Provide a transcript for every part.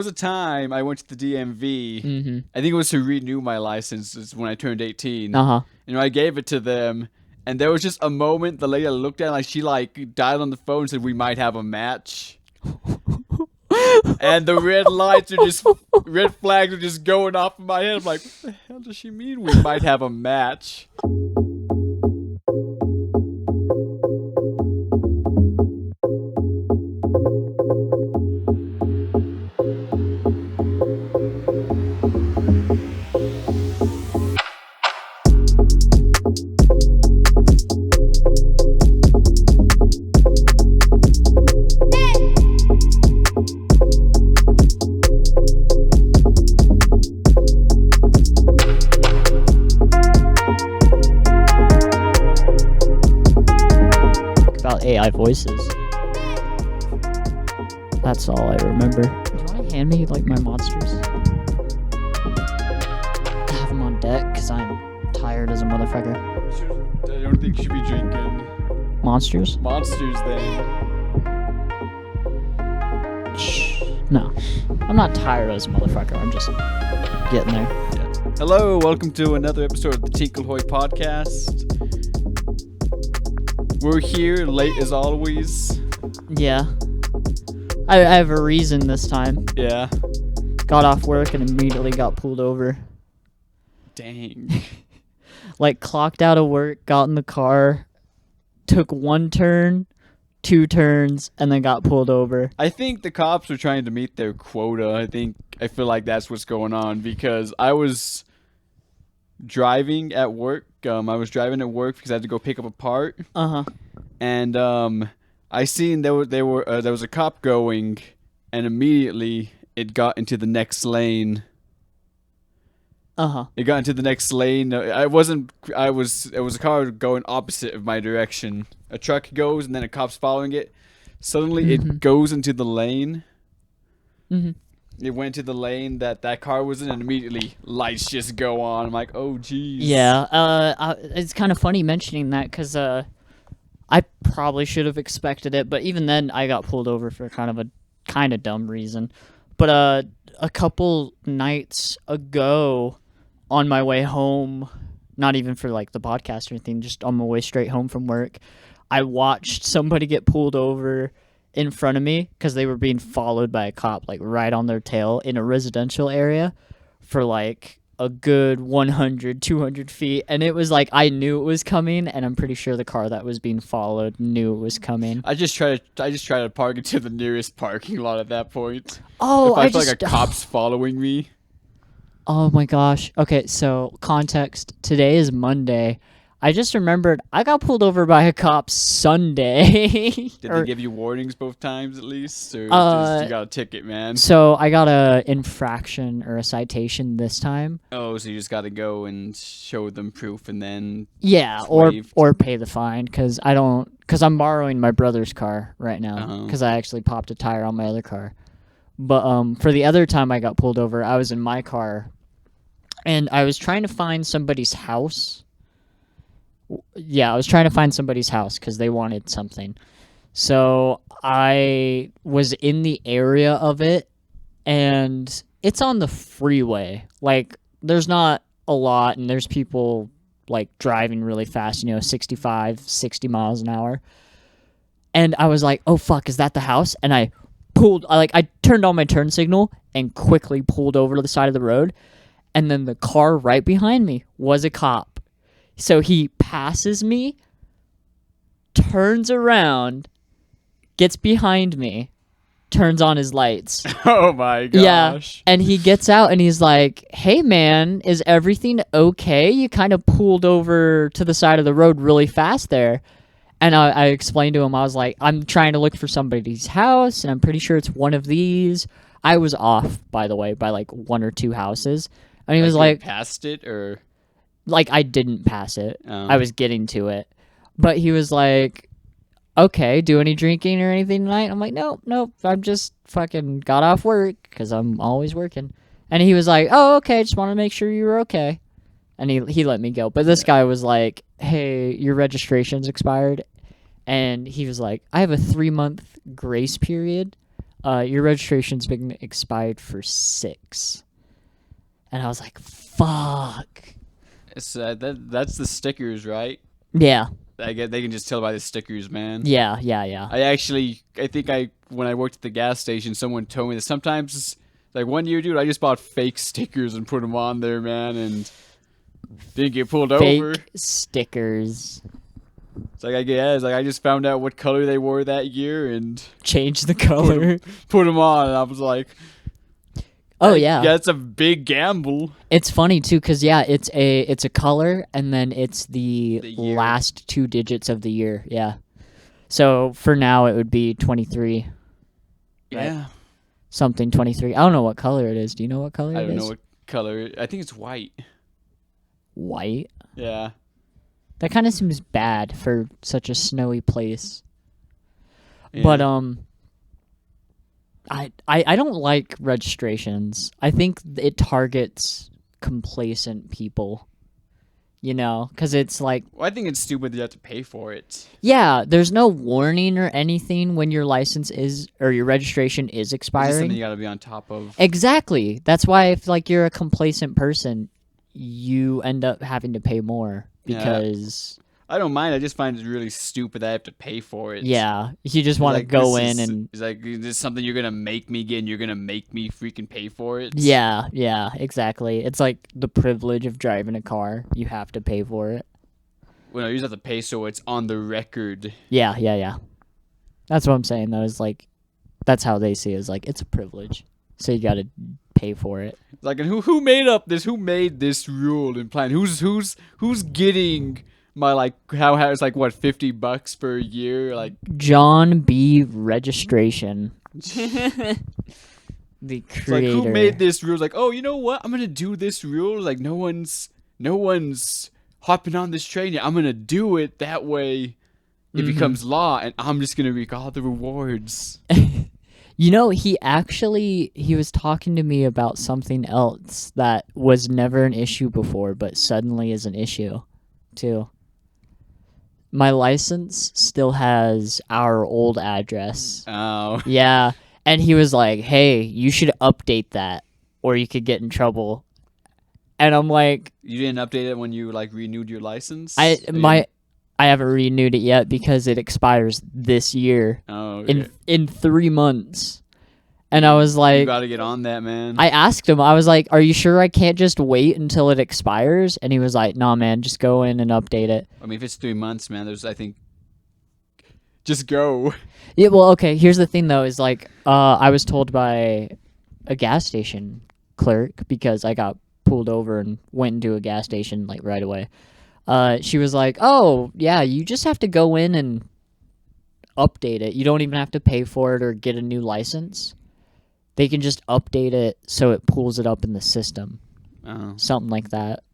was a time I went to the DMV. Mm-hmm. I think it was to renew my license when I turned 18. Uh-huh. I gave it to them, and there was just a moment the lady I looked at, like she dialed on the phone and said we might have a match. And the red flags are just going off in my head. I'm like, what the hell does she mean we might have a match? About AI voices. That's all I remember. Do you want to hand me like my monsters? I have them on deck because I'm tired as a motherfucker. I don't think you should be drinking Monsters? Monsters then. Shh. No. I'm not tired as a motherfucker. I'm just getting there. Yeah. Hello, welcome to another episode of the Tinkle Hoy podcast. We're here late as always. Yeah. I have a reason this time. Yeah. Got off work and immediately got pulled over. Dang. Like, clocked out of work, got in the car, took one turn, two turns, and then got pulled over. I think the cops were trying to meet their quota. I feel like that's what's going on because I was driving at work. I was driving at work because I had to go pick up a part. Uh-huh. And I seen there was a cop going, and immediately it got into the next lane. Uh-huh. It got into the next lane. It was a car going opposite of my direction. A truck goes, and then a cop's following it. Suddenly, it goes into the lane. Mm-hmm. It went to the lane that car was in, and immediately lights just go on. I'm like, oh, geez. Yeah, it's kind of funny mentioning that because I probably should have expected it, but even then I got pulled over for kind of dumb reason. But a couple nights ago on my way home, not even for like the podcast or anything, just on my way straight home from work, I watched somebody get pulled over in front of me because they were being followed by a cop like right on their tail in a residential area for like a good 100, 200 feet. And it was like, I knew it was coming, and I'm pretty sure the car that was being followed knew it was coming. I just try to park into the nearest parking lot at that point. Oh, if I feel like a cop's following me. Oh my gosh. Okay, so context. Today is Monday. I just remembered I got pulled over by a cop Sunday. Did they give you warnings both times at least? Or just you got a ticket, man? So I got a infraction or a citation this time. Oh, so you just got to go and show them proof and then... Yeah, or pay the fine because I'm borrowing my brother's car right now because I actually popped a tire on my other car. But for the other time I got pulled over, I was in my car and I was trying to find somebody's house. Yeah, I was trying to find somebody's house because they wanted something. So I was in the area of it, and it's on the freeway. Like, there's not a lot, and there's people, like, driving really fast, 65, 60 miles an hour. And I was like, oh, fuck, is that the house? And I turned on my turn signal and quickly pulled over to the side of the road. And then the car right behind me was a cop. So he passes me, turns around, gets behind me, turns on his lights. Oh my gosh. Yeah, and he gets out and he's like, hey man, is everything okay? You kind of pulled over to the side of the road really fast there. And I explained to him, I was like, I'm trying to look for somebody's house, and I'm pretty sure it's one of these. I was off, by the way, by like one or two houses. And he was like... Passed it, or... Like, I didn't pass it. I was getting to it. But he was like, okay, do any drinking or anything tonight? I'm like, nope. I'm just fucking got off work because I'm always working. And he was like, oh, okay, just want to make sure you were okay. And he let me go. But this guy was like, hey, your registration's expired. And he was like, I have a 3-month grace period your registration's been expired for 6. And I was like, fuck. It's that's the stickers, right? Yeah. I get they can just tell by the stickers, man. Yeah, yeah, yeah. I think when I worked at the gas station, someone told me that sometimes, like one year, dude, I just bought fake stickers and put them on there, man, and didn't get pulled over. Fake stickers. It's like I just found out what color they wore that year and Change the color. put them on, and I was like, Oh yeah. yeah, it's a big gamble. It's funny too, cause yeah, it's a color, and then it's the year. last 2 digits of the year. Yeah. So for now, it would be 23. Yeah, Something 23. I don't know what color it is. Do you know what color I it don't is? know what color. I think it's white. White. Yeah. That kind of seems bad for such a snowy place. Yeah. But I don't like registrations. I think it targets complacent people. You know, because it's like, Well, I think it's stupid that you have to pay for it. yeah, there's no warning or anything when your license is or your registration is It's just something expiring. you got to be on top of. Exactly. That's why if like you're a complacent person, you end up having to pay more Yeah. because I don't mind. I just find it really stupid that I have to pay for it. yeah, you just It's want to like, go this in is- and it's like, is this something you're gonna make me get, and you're gonna make me freaking pay for it? yeah, exactly. It's like the privilege of driving a car. You have to pay for it. Well, no, you just have to pay so it's on the record. Yeah. That's what I'm saying though. Is like that's how they see it. Is like it's a privilege, so you got to pay for it. Like, and who made up this? Who made this rule and plan? Who's getting my like how it's like what $50 per year? Like, John B. Registration, the it's creator. like who made this rule? Like, oh, you know what? I'm gonna do this rule. Like, no one's hopping on this train yet. I'm gonna do it that way. It becomes law, and I'm just gonna reap all the rewards. You know, he was talking to me about something else that was never an issue before, but suddenly is an issue, too. My license still has our old address. Oh, Yeah, and he was like, "Hey, you should update that, or you could get in trouble." And I'm like, you didn't update it when you like renewed your license? I haven't renewed it yet because it expires this year Oh, okay. in 3 months. And I was You like, gotta get on that, man. I asked him, I was like, "Are you sure I can't just wait until it expires?" And he was like, "Nah, man, just go in and update it." I mean, if it's 3 months, man, I think, just go. Yeah, well, okay. Here's the thing, though, is like, I was told by a gas station clerk because I got pulled over and went into a gas station like right away. She was like, "Oh, yeah, you just have to go in and update it. You don't even have to pay for it or get a new license. They can just update it so it pulls it up in the system." Oh. Something like that.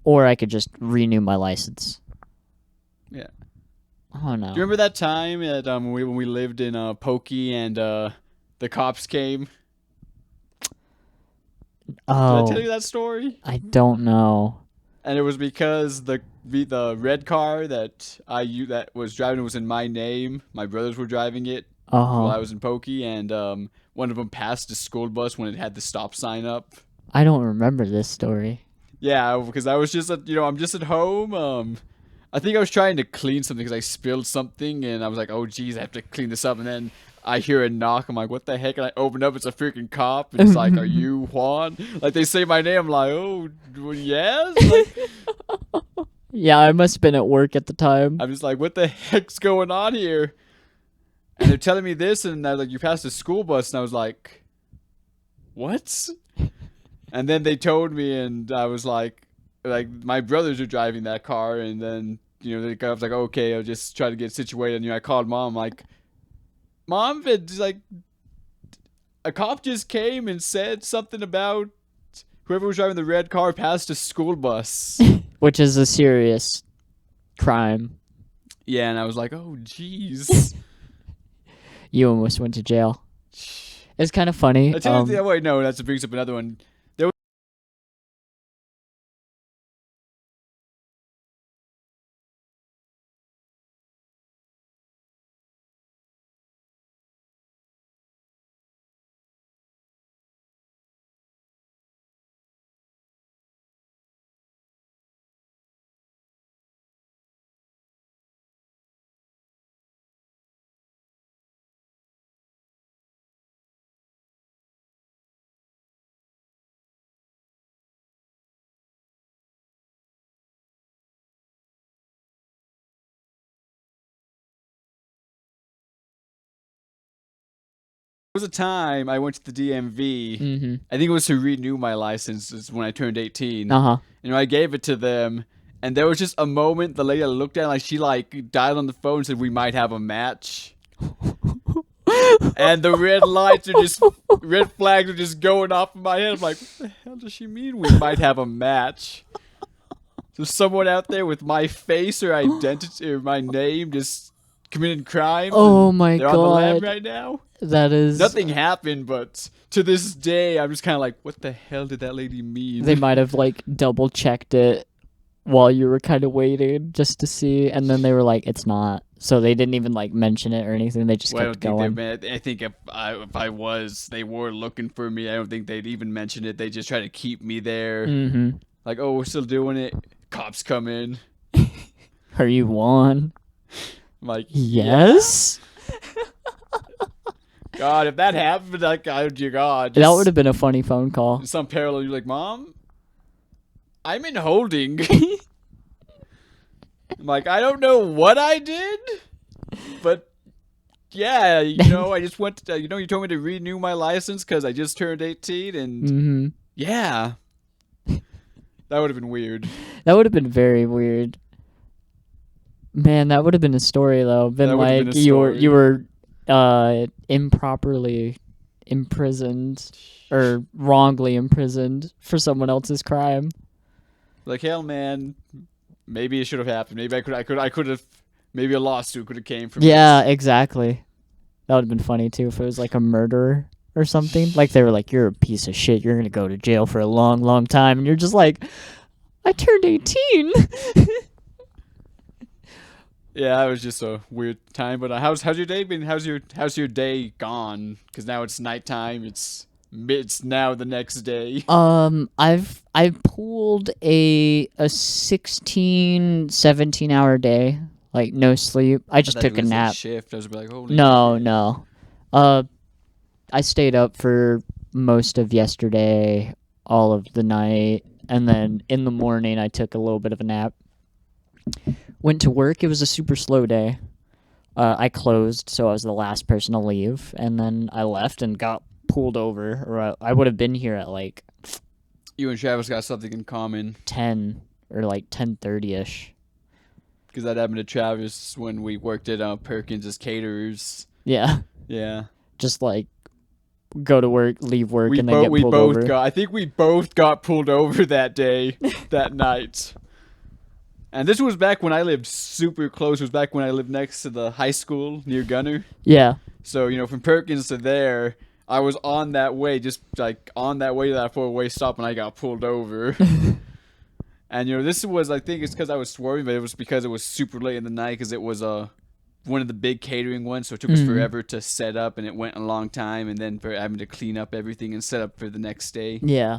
Or I could just renew my license. Yeah. Oh no. Do you remember that time at when we lived in Pokey and the cops came? Did I tell you that story? I don't know. And it was because the red car that that was driving was in my name. My brothers were driving it while I was in Pokey, and one of them passed a school bus when it had the stop sign up. I don't remember this story. Yeah, because I was just I'm just at home. I think I was trying to clean something because I spilled something, and I was like, oh geez, I have to clean this up. And then I hear a knock. I'm like, what the heck? And I open up. It's a freaking cop. And it's like, are you Juan? Like they say my name. I'm like, oh well, yes. Like, Yeah, I must have been at work at the time. I'm just like, what the heck's going on here? And they're telling me this, and I was like, you passed a school bus, and I was like, what? And then they told me, and I was like my brothers are driving that car, and then I was like, okay, I'll just try to get situated. And I called mom, like, Mom, it's like a cop just came and said something about whoever was driving the red car passed a school bus. Which is a serious crime. Yeah, and I was like, oh jeez. You almost went to jail. It's kind of funny. Wait, no, that brings up another one. was a time I went to the DMV. Mm-hmm. I think it was to renew my license is when I turned 18. Uh huh. And I gave it to them. And there was just a moment the lady I looked at, like she like dialed on the phone and said we might have a match. And the red flags are just going off in my head. I'm like, what the hell does she mean we might have a match? So someone out there with my face or identity or my name just committed crimes. Oh my they're on the lam God. right now. That is. Nothing happened, but to this day, I'm just kind of like, what the hell did that lady mean? They might have like double checked it while you were kind of waiting just to see, and then they were like, "It's not." So they didn't even like mention it or anything. They just Well, kept I don't going. think I think if they were looking for me, I don't think they'd even mention it. They just try to keep me there. Mm-hmm. Like, oh, we're still doing it. Cops come in. Are you one? I'm like, Yes. God, if that happened, like, oh dear God, That would have been a funny phone call. some parallel. You're like, Mom, I'm in holding. I'm like, I don't know what I did, but yeah, I just went to, you told me to renew my license because I just turned 18, and Mm-hmm. yeah, that would have been weird. That would have been very weird. Man, that would have been a story though. Been That would have like been a you story. were improperly imprisoned or wrongly imprisoned for someone else's crime. Like, hell, man, maybe it should have happened. Maybe I could have. Maybe a lawsuit could have came from Yeah, this. exactly. That would have been funny too if it was like a murderer or something. Like they were like, "You're a piece of shit. You're gonna go to jail for a long, long time," and you're just like, "I turned 18." Yeah, it was just a weird time. But how's your day been? How's your day gone? Because now it's nighttime. It's now the next day. I've pulled a 16, 17 hour day, like no sleep. I just thought took it a was nap. shift. I was like, holy. No, shit. no. I stayed up for most of yesterday, all of the night, and then in the morning I took a little bit of a nap. Went to work. It was a super slow day. I closed, so I was the last person to leave, and then I left and got pulled over, or I would have been here at like You and Travis got something in common. 10 or like 10:30ish. Because that happened to Travis when we worked at Perkins as caterers. Yeah, Yeah. just like go to work, leave work, We and then get pulled over. I think we both got pulled over that day, that night. And this was back when I lived super close. It was back when I lived next to the high school near Gunner. Yeah, So, from Perkins to there, I was on that way, just like on that way to that four-way stop, and I got pulled over. And, this was, I think it's because I was swerving, but it was because it was super late in the night because it was one of the big catering ones. So it took us forever to set up, and it went a long time, and then for having to clean up everything and set up for the next day. yeah.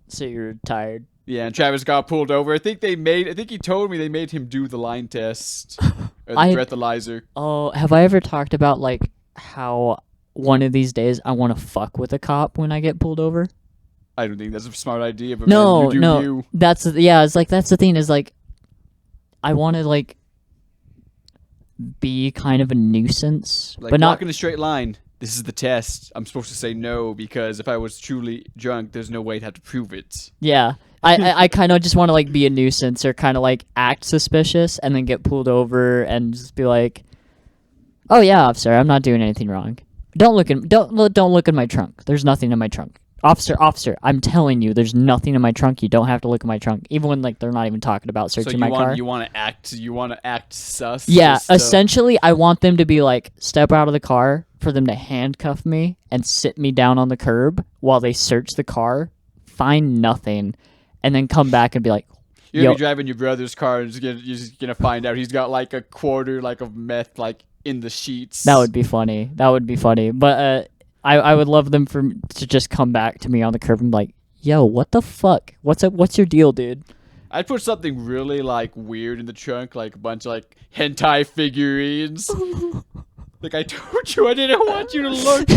So you're tired. Yeah, and Travis got pulled over. I think he told me they made him do the line test. Or the breathalyzer. Oh, have I ever talked about like how one of these days I want to fuck with a cop when I get pulled over? I don't think that's a smart idea, but No, man, you do no. you. It's like that's the thing is like I want to like be kind of a nuisance, Like but not walk in a straight line. This is the test. I'm supposed to say no because if I was truly drunk, there's no way to have to prove it. Yeah. I kind of just want to like be a nuisance or kind of like act suspicious and then get pulled over and just be like, "Oh yeah, officer, I'm not doing anything wrong. Don't look in my trunk. There's nothing in my trunk. Officer, I'm telling you, there's nothing in my trunk. You don't have to look in my trunk, even when like they're not even talking about searching my car." You want to act sus. Yeah, just to- essentially, I want them to be like, step out of the car, for them to handcuff me and sit me down on the curb while they search the car, find nothing, and then come back and be like, You're gonna "Yo, be driving your brother's car and you're just gonna find out he's got like a quarter like of meth like in the sheets." that would be funny. But I would love them to just come back to me on the curb and be like, "Yo, what the fuck? What's up? What's your deal, dude?" I'd put something really like weird in the trunk, like a bunch of like hentai figurines. Like I told you, I didn't want you to look.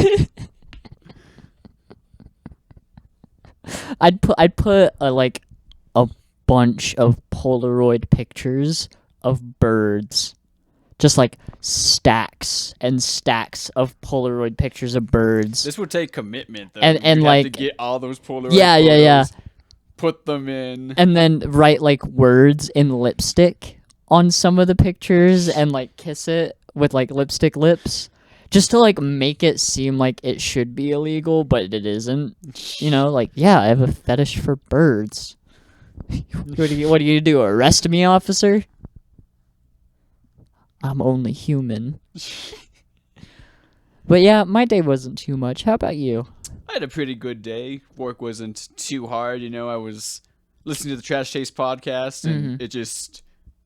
I'd put a bunch of Polaroid pictures of birds just like stacks and stacks of Polaroid pictures of birds. This would take commitment, though. And You'd have like to get all those Polaroid yeah, photos, put them in, and then write like words in lipstick on some of the pictures and like kiss it with like lipstick lips, just to like make it seem like it should be illegal, but it isn't. You know, like, yeah, I have a fetish for birds. What are you gonna do? Arrest me, officer? I'm only human. But yeah, my day wasn't too much. How about you? I had a pretty good day. Work wasn't too hard. You know, I was listening to the Trash Chase podcast, and it just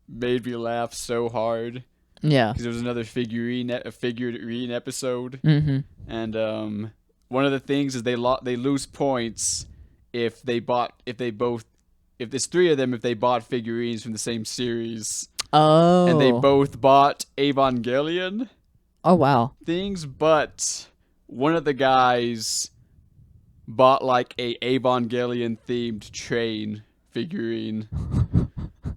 made me laugh so hard. Yeah. Because it was another figurine episode. Mm-hmm. And one of the things is they lose points if it's three of them, if they bought figurines from the same series. Oh. And they both bought Evangelion Oh, wow. things, but one of the guys bought like a Evangelion themed train figurine.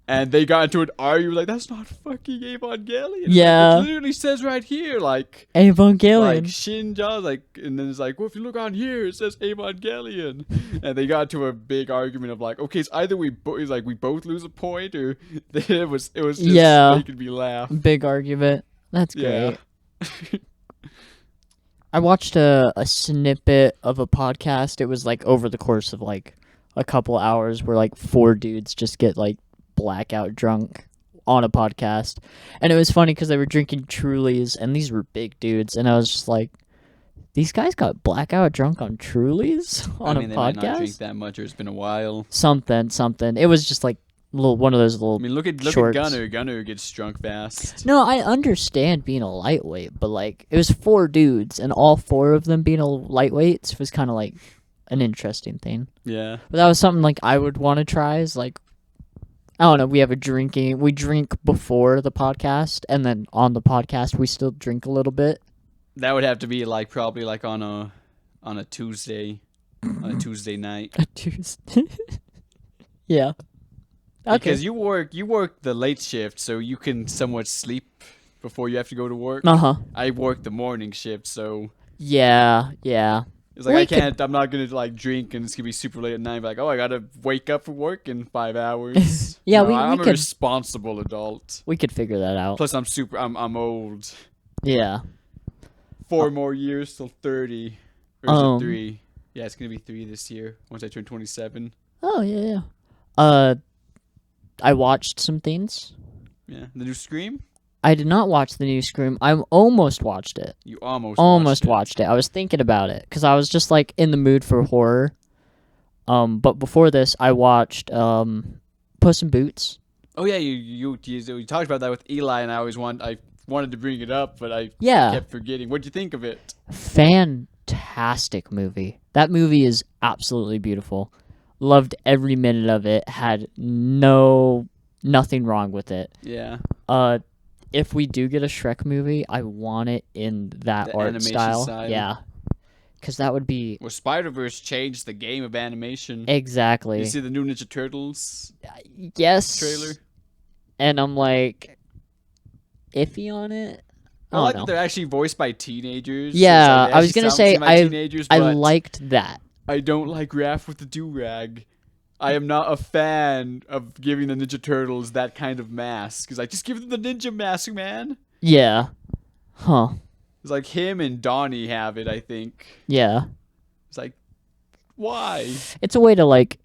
And they got into an argument like, that's not fucking Evangelion. Yeah. Like, it literally says right here, like Evangelion. like Shinja, like, and then it's like, well, if you look on here, it says Evangelion. And they got to a big argument of like, okay, it's either we both lose a point, or it was just making me laugh. Big argument. That's great. Yeah. I watched a snippet of a podcast. It was like over the course of like a couple hours where like 4 dudes just get like blackout drunk on a podcast. And it was funny because they were drinking Trulies, and these were big dudes, and I was just like, these guys got blackout drunk on Trulies on I mean, a they podcast? might not drink that much, or it's been a while. Something. It was just like one of those little. I mean, look at shorts. Gunner. Gunner gets drunk fast. No, I understand being a lightweight, but like it was 4 dudes, and all 4 of them being lightweights was kind of like an interesting thing. Yeah. But that was something like I would want to try. Is like, I don't know. We drink before the podcast, and then on the podcast we still drink a little bit. That would have to be like probably like on a Tuesday, on a Tuesday night. A Tuesday. Yeah. Okay. Because you work the late shift, so you can somewhat sleep before you have to go to work. Uh-huh. I work the morning shift, so Yeah. it's like I'm not gonna like drink and it's gonna be super late at night. Be like, oh, I gotta wake up for work in 5 hours. Yeah, No, I'm we a could- responsible adult. We could figure that out. Plus, I'm old. Yeah. 4 more years till 30, or is it 3? Yeah, it's gonna be 3 this year once I turn 27. Oh yeah. I watched some things. Yeah, the new Scream. I did not watch the new Scream. I almost watched it. You almost Watched it. I was thinking about it because I was just like in the mood for horror. But before this, I watched Puss in Boots. Oh yeah, you talked about that with Eli, and I wanted to bring it up, but I Yeah. kept forgetting. What'd you think of it? Fantastic movie. That movie is absolutely beautiful. Loved every minute of it. Had nothing wrong with it. Yeah. If we do get a Shrek movie, I want it in that The art animation style. Yeah. Because that would be Well, Spider-Verse changed the game of animation. exactly. You see the new Ninja Turtles Yes. trailer? And I'm like iffy on it. I don't like know. that they're actually voiced by teenagers. Yeah, It's like, I was they gonna actually say sound like teenagers, I but liked that. I don't like Raph with the do-rag. I am not a fan of giving the Ninja Turtles that kind of mask. Because just give them the ninja mask, man. Yeah. Huh. It's like him and Donnie have it, I think. Yeah. It's like, why? It's a way to like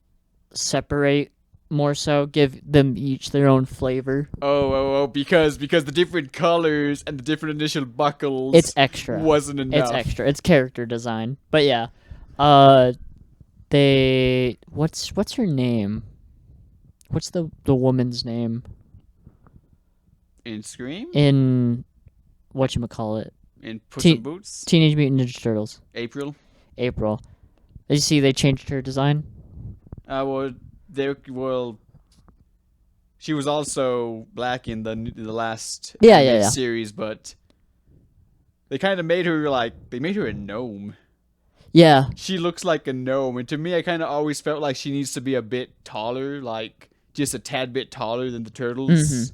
separate more so, give them each their own flavor. Oh, because the different colors and the different initial buckles. It's extra. Wasn't enough. It's extra. It's character design. But yeah. What's her name? What's the woman's name In Scream? in whatchamacallit? In Puss Te- in Boots? Teenage Mutant Ninja Turtles. April? April. Did you see they changed her design? She was also black in the last Yeah, animated yeah. series, but they kind of made her a gnome. Yeah. She looks like a gnome, and to me, I kind of always felt like she needs to be a bit taller, like just a tad bit taller than the turtles.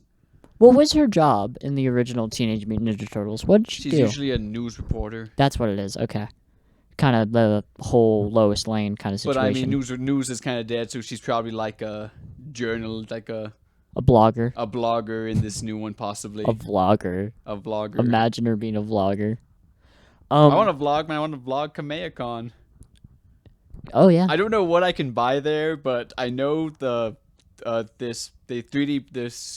What was her job in the original Teenage Mutant Ninja Turtles? What did she She's do? usually a news reporter. That's what it is. Okay. Kind of the whole Lois Lane kind of But situation. I mean, news is kind of dead, so she's probably like a journal, like a blogger. blogger in this new one, possibly. A vlogger. A vlogger. Imagine her being a vlogger. I want to vlog, man. I want to vlog Kamea-con. Oh yeah. I don't know what I can buy there, but I know this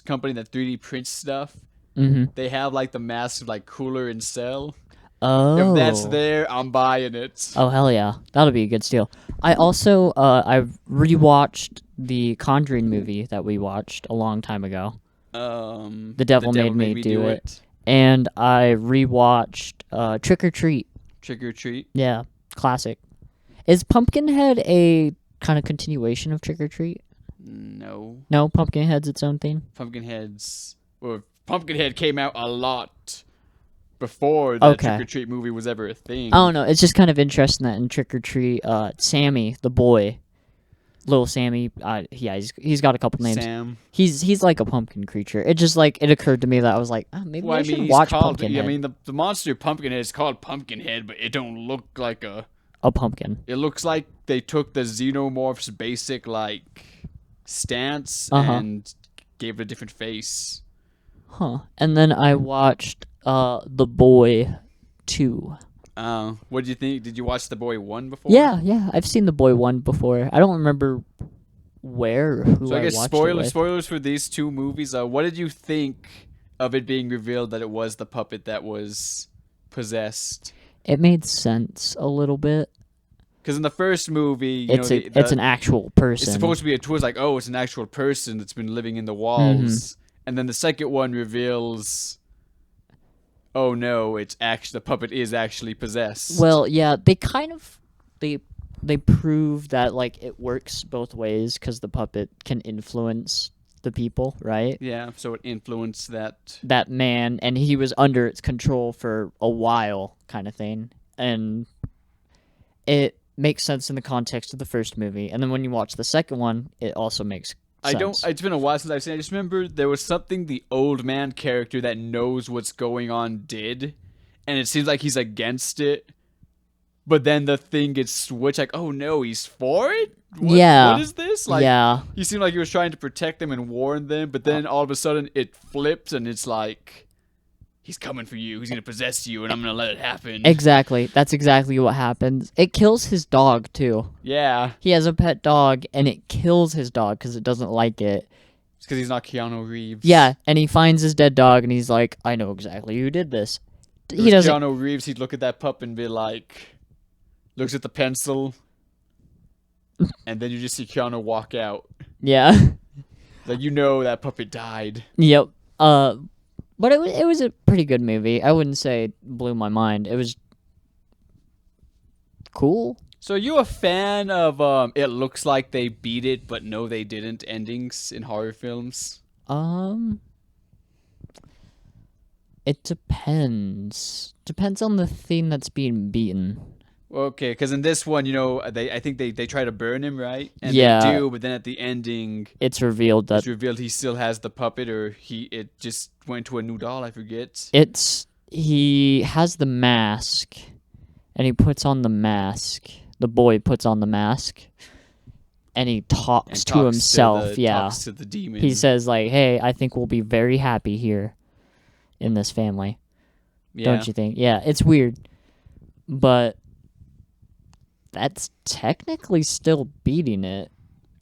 company that 3D prints stuff. Mm-hmm. They have like the massive like cooler and cell. Oh. If that's there, I'm buying it. Oh hell yeah, that'll be a good steal. I also I rewatched the Conjuring movie that we watched a long time ago. The Devil Made Me Do It. And I rewatched Trick or Treat. Trick or Treat. Yeah, classic. Is Pumpkinhead a kind of continuation of Trick or Treat? No. No, Pumpkinhead's its own thing. Pumpkinhead came out a lot before that Trick or Treat movie was ever a thing. I don't know. It's just kind of interesting that in Trick or Treat, Sammy, the boy, little Sammy, he's got a couple names. Sam. He's like a pumpkin creature. It just like it occurred to me that I was like, maybe I should watch Pumpkinhead. I mean, the monster Pumpkinhead is called Pumpkinhead, but it don't look like a pumpkin. It looks like they took the Xenomorph's basic like stance and gave it a different face. Huh. And then I watched The Boy 2. What did you think? Did you watch The Boy 1 before? Yeah. I've seen The Boy 1 before. I don't remember where or who So I guess watched it with. spoilers for these two movies. What did you think of it being revealed that it was the puppet that was possessed? It made sense a little bit. Because in the first movie, it's an actual person. It's supposed to be a twist, like, oh, it's an actual person that's been living in the walls. Mm-hmm. And then the second one reveals, oh no, the puppet is actually possessed. Well, yeah, they kind of they prove that like it works both ways because the puppet can influence the people, right? Yeah, so it influenced that man, and he was under its control for a while, kind of thing, and it makes sense in the context of the first movie, and then when you watch the second one, it also makes sense. It's been a while since I've seen it. I just remember there was something the old man character that knows what's going on did, and it seems like he's against it, but then the thing gets switched, like, oh no, he's for it? What is this? Like, yeah. He seemed like he was trying to protect them and warn them, but then all of a sudden it flips, and it's like, he's coming for you. He's going to possess you, and I'm going to let it happen. Exactly. That's exactly what happens. It kills his dog, too. Yeah. He has a pet dog, and it kills his dog because it doesn't like it. It's because he's not Keanu Reeves. Yeah, and he finds his dead dog, and he's like, I know exactly who did this. He doesn't. Keanu Reeves, he'd look at that pup and be like, looks at the pencil, and then you just see Keanu walk out. Yeah. Like, you know that puppet died. Yep. But it was a pretty good movie. I wouldn't say it blew my mind. It was cool. So are you a fan of it looks like they beat it, but no they didn't endings in horror films? It depends. Depends on the thing that's being beaten. Okay, because in this one, I think they try to burn him, right? And yeah. They do, but then at the ending, it's revealed he still has the puppet, or it just went to a new doll. I forget. He has the mask, and he puts on the mask. The boy puts on the mask, and he talks to himself. Talks to the demon. He says like, "Hey, I think we'll be very happy here in this family." Yeah. Don't you think? Yeah, it's weird, but that's technically still beating it,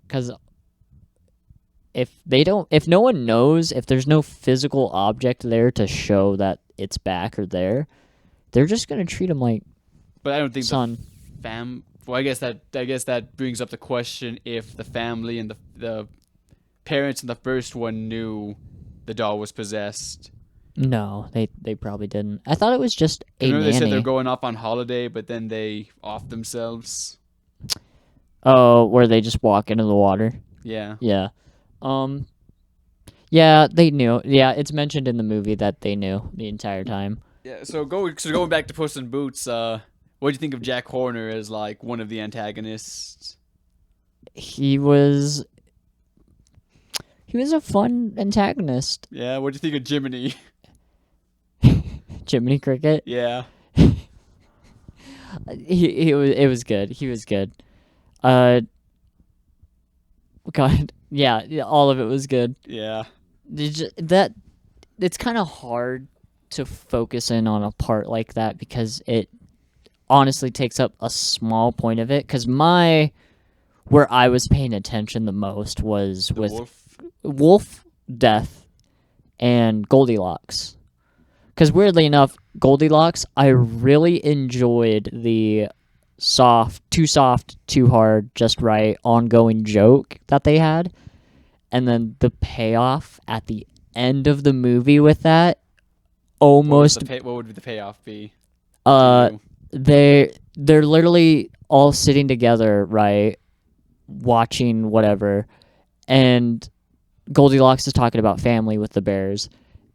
because if no one knows, if there's no physical object there to show that it's back or there, they're just gonna treat him like. But I don't think son. Well, I guess that brings up the question if the family and the parents in the first one knew the doll was possessed. No, they probably didn't. I thought it was just a nanny. They said they're going off on holiday, but then they off themselves. Oh, where they just walk into the water? Yeah. Yeah. Yeah, they knew. Yeah, it's mentioned in the movie that they knew the entire time. Yeah, so going back to Puss in Boots, what do you think of Jack Horner as like one of the antagonists? He was He was a fun antagonist. Yeah, what do you think of Jiminy? Jiminy Cricket. Yeah. It was good. He was good. God, yeah, all of it was good. Yeah. It's kind of hard to focus in on a part like that because it honestly takes up a small point of it. Because where I was paying attention the most was The with wolf. Death, and Goldilocks. Because weirdly enough, Goldilocks, I really enjoyed the too soft, too hard, just right, ongoing joke that they had. And then the payoff at the end of the movie with that almost What would the payoff be? they're literally all sitting together, right, watching whatever, and Goldilocks is talking about family with the bears,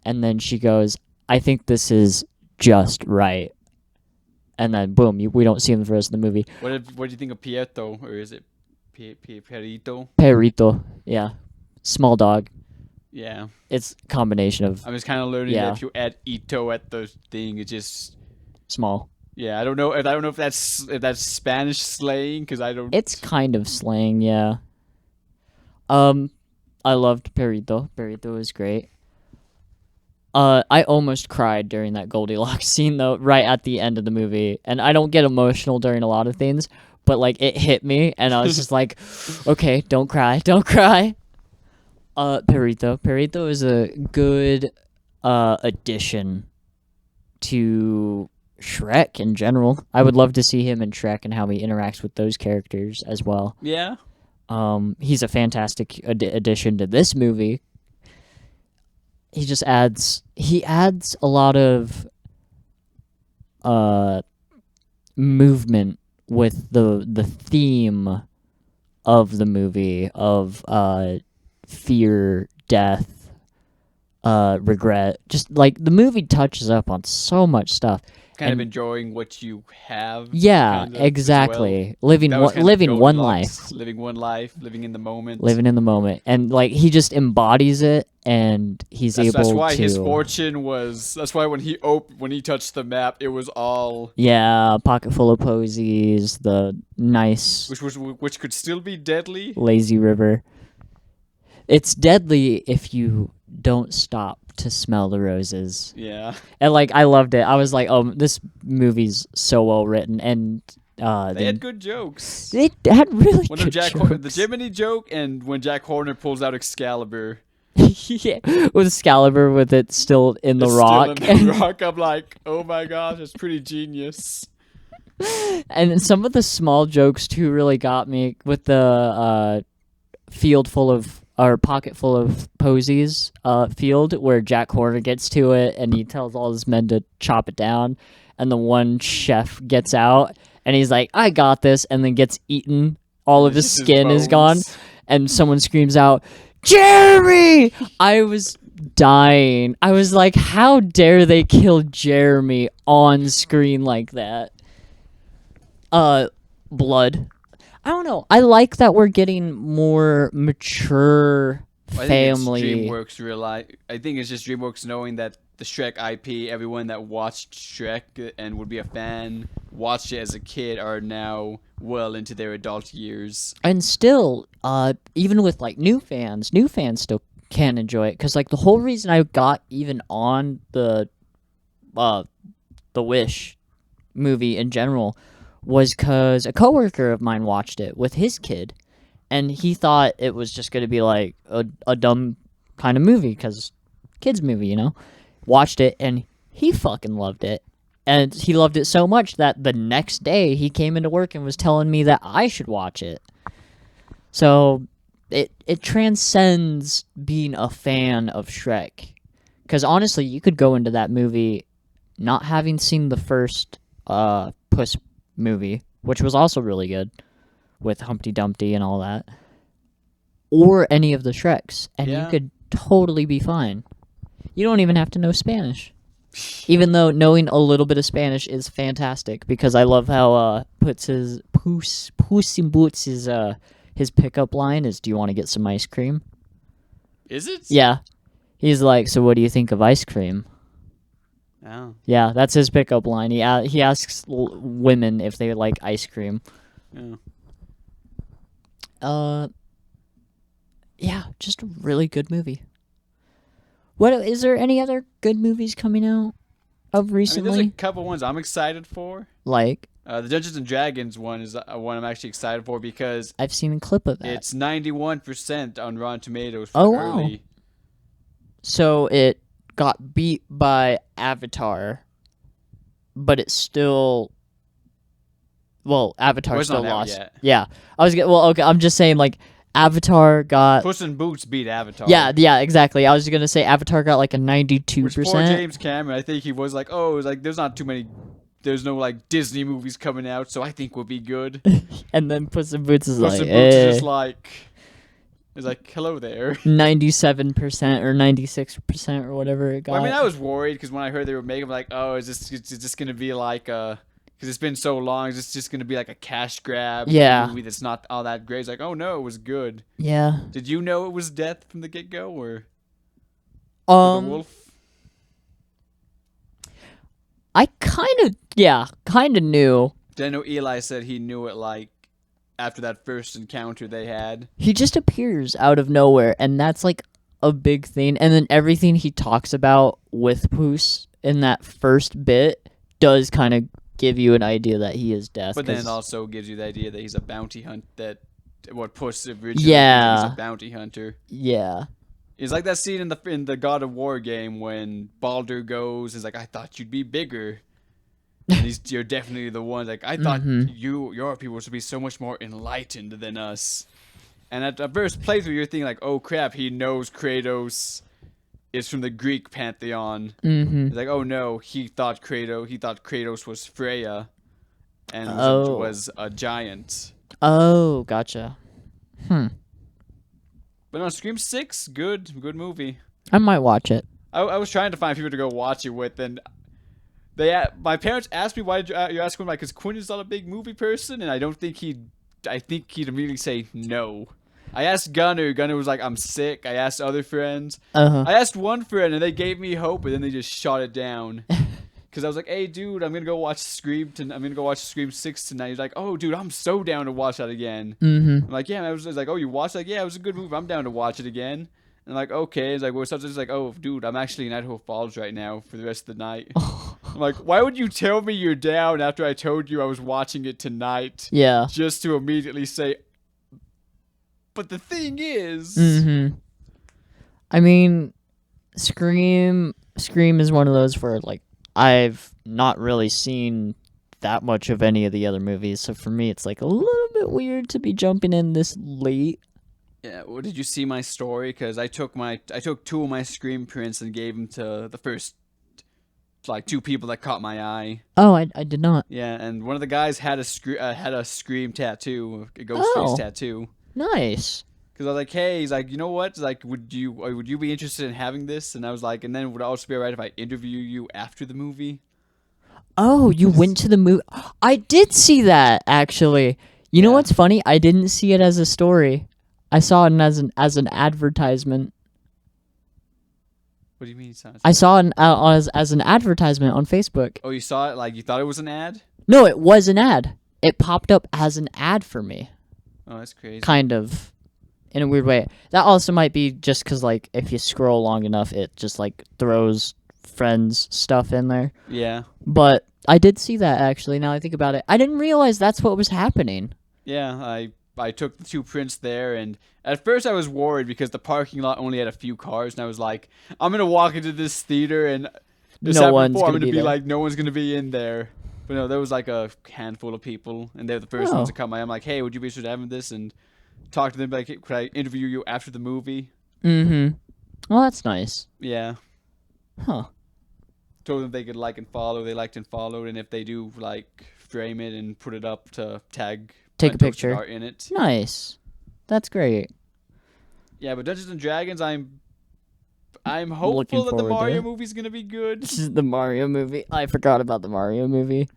and then she goes, I think this is just right. And then boom, we don't see him for the rest of the movie. What do you think of Pietro, or is it Perito? Perrito, yeah, small dog. Yeah, It's a combination of I'm just kind of learning that if you add ito at the thing, it's just small. yeah. I don't know if that's Spanish slang because I don't. It's kind of slang, yeah. I loved Perrito. Perrito was great. I almost cried during that Goldilocks scene though, right at the end of the movie. And I don't get emotional during a lot of things, but like it hit me, and I was just like, okay, don't cry, don't cry. Perrito is a good addition to Shrek in general. I would love to see him in Shrek and how he interacts with those characters as well. Yeah. He's a fantastic addition to this movie. He just adds a lot of movement with the theme of the movie of fear, death, regret. Just like the movie touches up on so much stuff. Kind of enjoying what you have. Yeah, kind of, exactly. Well. Living one Goldilocks, life. living one life, living in the moment. Living in the moment. And like he just embodies it, and that's why his fortune was. That's why when he touched the map, it was all. Yeah, pocket full of posies. The nice. Which could still be deadly. Lazy river. It's deadly if you don't stop to smell the roses. Yeah. And like I loved it. I was like, oh, this movie's so well written, and they had good jokes. They had really good jokes. The Jiminy joke, and when Jack Horner pulls out Excalibur. Yeah, with Excalibur with it still in the rock. Still in the rock. I'm like, oh my gosh, it's pretty genius. And some of the small jokes too really got me with the pocket full of posies field where Jack Horner gets to it and he tells all his men to chop it down, and the one chef gets out and he's like, I got this, and then gets eaten. All of his skin is gone, and someone screams out, Jeremy! I was dying. I was like, how dare they kill Jeremy on screen like that? Blood. I don't know. I like that we're getting more mature family. I think it's just DreamWorks knowing that the Shrek IP, everyone that watched Shrek and would be a fan, watched it as a kid, are now well into their adult years. And still, even with like new fans still can enjoy it, because like the whole reason I got even on the Wish movie in general was because a coworker of mine watched it with his kid, and he thought it was just going to be like a dumb kind of movie, because kids movie, you know. Watched it, and he fucking loved it. And he loved it so much that the next day he came into work and was telling me that I should watch it. So it transcends being a fan of Shrek. Because honestly, you could go into that movie not having seen the first Puss movie, which was also really good, with Humpty Dumpty and all that, or any of the Shreks, and you could totally be fine. You don't even have to know Spanish. Even though knowing a little bit of Spanish is fantastic, because I love how Puss in Boots' his pickup line is, "Do you want to get some ice cream?" Is it? Yeah. He's like, so what do you think of ice cream? Oh. Yeah, that's his pickup line. He asks women if they like ice cream. Yeah. Yeah, just a really good movie. What is there any other good movies coming out of recently? There's a couple ones I'm excited for. Like The Dungeons and Dragons one is one I'm actually excited for because I've seen a clip of that. it's 91% on Rotten Tomatoes for Oh, wow. early. So it got beat by Avatar, but it's still. Well, Avatar Well, it's still not out lost. yet. Yeah, okay. I'm just saying, like Avatar got. Puss in Boots beat Avatar. Yeah, exactly. I was gonna say Avatar got like a 92%. Which poor James Cameron, I think he was like, oh, it was like there's not too many. There's no like Disney movies coming out, so I think we'll be good. And then Puss in Boots is Puss like, in Boots is just like, it's like, hello there. 97% or 96% or whatever it got. Well, I mean, I was worried because when I heard they were making, like, oh, is this gonna be like because it's been so long, is this just gonna be like a cash grab? Yeah. Movie that's not all that great. It's like, oh no, it was good. Yeah. Did you know it was death from the get go or the wolf? I kind of knew. I know Eli said he knew it like after that first encounter they had. He just appears out of nowhere, and that's like a big thing. And then everything he talks about with Poos in that first bit does kind of give you an idea that he is death. But then it also gives you the idea that he's a bounty hunt. That what Puss originally Yeah. he's a bounty hunter. Yeah. It's like that scene in the God of War game when Baldur goes. Is like, I thought you'd be bigger. And you're definitely the one. Like, I thought your people should be so much more enlightened than us. And at the first playthrough, you're thinking like, oh crap, he knows Kratos is from the Greek pantheon. It's like, oh no, he thought Kratos was Freya, and was a giant. Oh, gotcha. But no, Scream 6, good movie. I might watch it. I was trying to find people to go watch it with, and my parents asked me, why did you ask him? Like, because Quinn is not a big movie person, and I think he'd immediately say no. I asked Gunner. Gunner was like, I'm sick. I asked other friends. I asked one friend, and they gave me hope, and then they just shot it down. Because I was like, hey, dude, I'm going to go watch Scream 6 tonight. He's like, oh, dude, I'm so down to watch that again. I'm like, yeah. And I was like, oh, you watched it? Like, yeah, it was a good movie. I'm down to watch it again. And I'm like, okay. It's like, what's up? It's like, oh, dude, I'm actually in Idaho Falls right now for the rest of the night. I'm like, why would you tell me you're down after I told you I was watching it tonight? Yeah. Just to immediately say, but the thing is... I mean, Scream is one of those where, like, I've not really seen that much of any of the other movies, so for me it's like a little bit weird to be jumping in this late. Yeah, well, did you see my story? Because I took 2 of my Scream prints and gave them to the first, like, 2 people that caught my eye. Oh, I did not. Yeah, and one of the guys had a Scream tattoo, a ghost face tattoo. Nice. Because I was like, hey, he's like, you know what? Like, would you be interested in having this? And I was like, and then would it also be alright if I interview you after the movie? Oh, you went to the movie. I did see that, actually. You know what's funny? I didn't see it as a story. I saw it as an advertisement. What do you mean? I saw it as an advertisement on Facebook. Oh, you saw it? Like, you thought it was an ad? No, it was an ad. It popped up as an ad for me. Oh, that's crazy. Kind of. In a weird way. That also might be just because, like, if you scroll long enough, it just, like, throws friends' stuff in there. Yeah. But I did see that, actually, now I think about it. I didn't realize that's what was happening. Yeah, I took the 2 prints there, and at first I was worried because the parking lot only had a few cars, and I was like, I'm going to walk into this theater, and no one's I'm going to be like, no one's going to be in there. But no, there was like a handful of people, and they were the first ones to come by. I'm like, hey, would you be interested in having this? And talk to them, like, could I interview you after the movie? Well, that's nice. Yeah. Huh. Told them they could like and follow. They liked and followed, and if they do, like, frame it and put it up to take a picture in it. Nice. That's great. Yeah, but Dungeons and Dragons, I'm hopeful that the Mario movie's gonna be good. This is the Mario movie. I forgot about the Mario movie.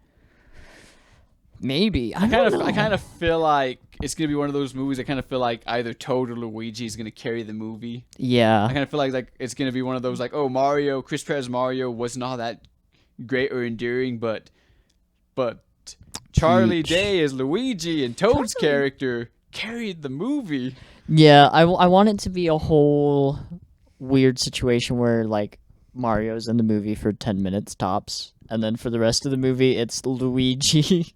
Maybe. I kind of feel like it's gonna be one of those movies. I kind of feel like either Toad or Luigi is gonna carry the movie. Yeah. I kind of feel like it's gonna be one of those like, oh, Mario, Chris Pratt's Mario wasn't all that great or endearing, but Charlie Peach. Day as Luigi and Toad's character carried the movie. Yeah, I want it to be a whole weird situation where, like, Mario's in the movie for 10 minutes tops, and then for the rest of the movie, it's Luigi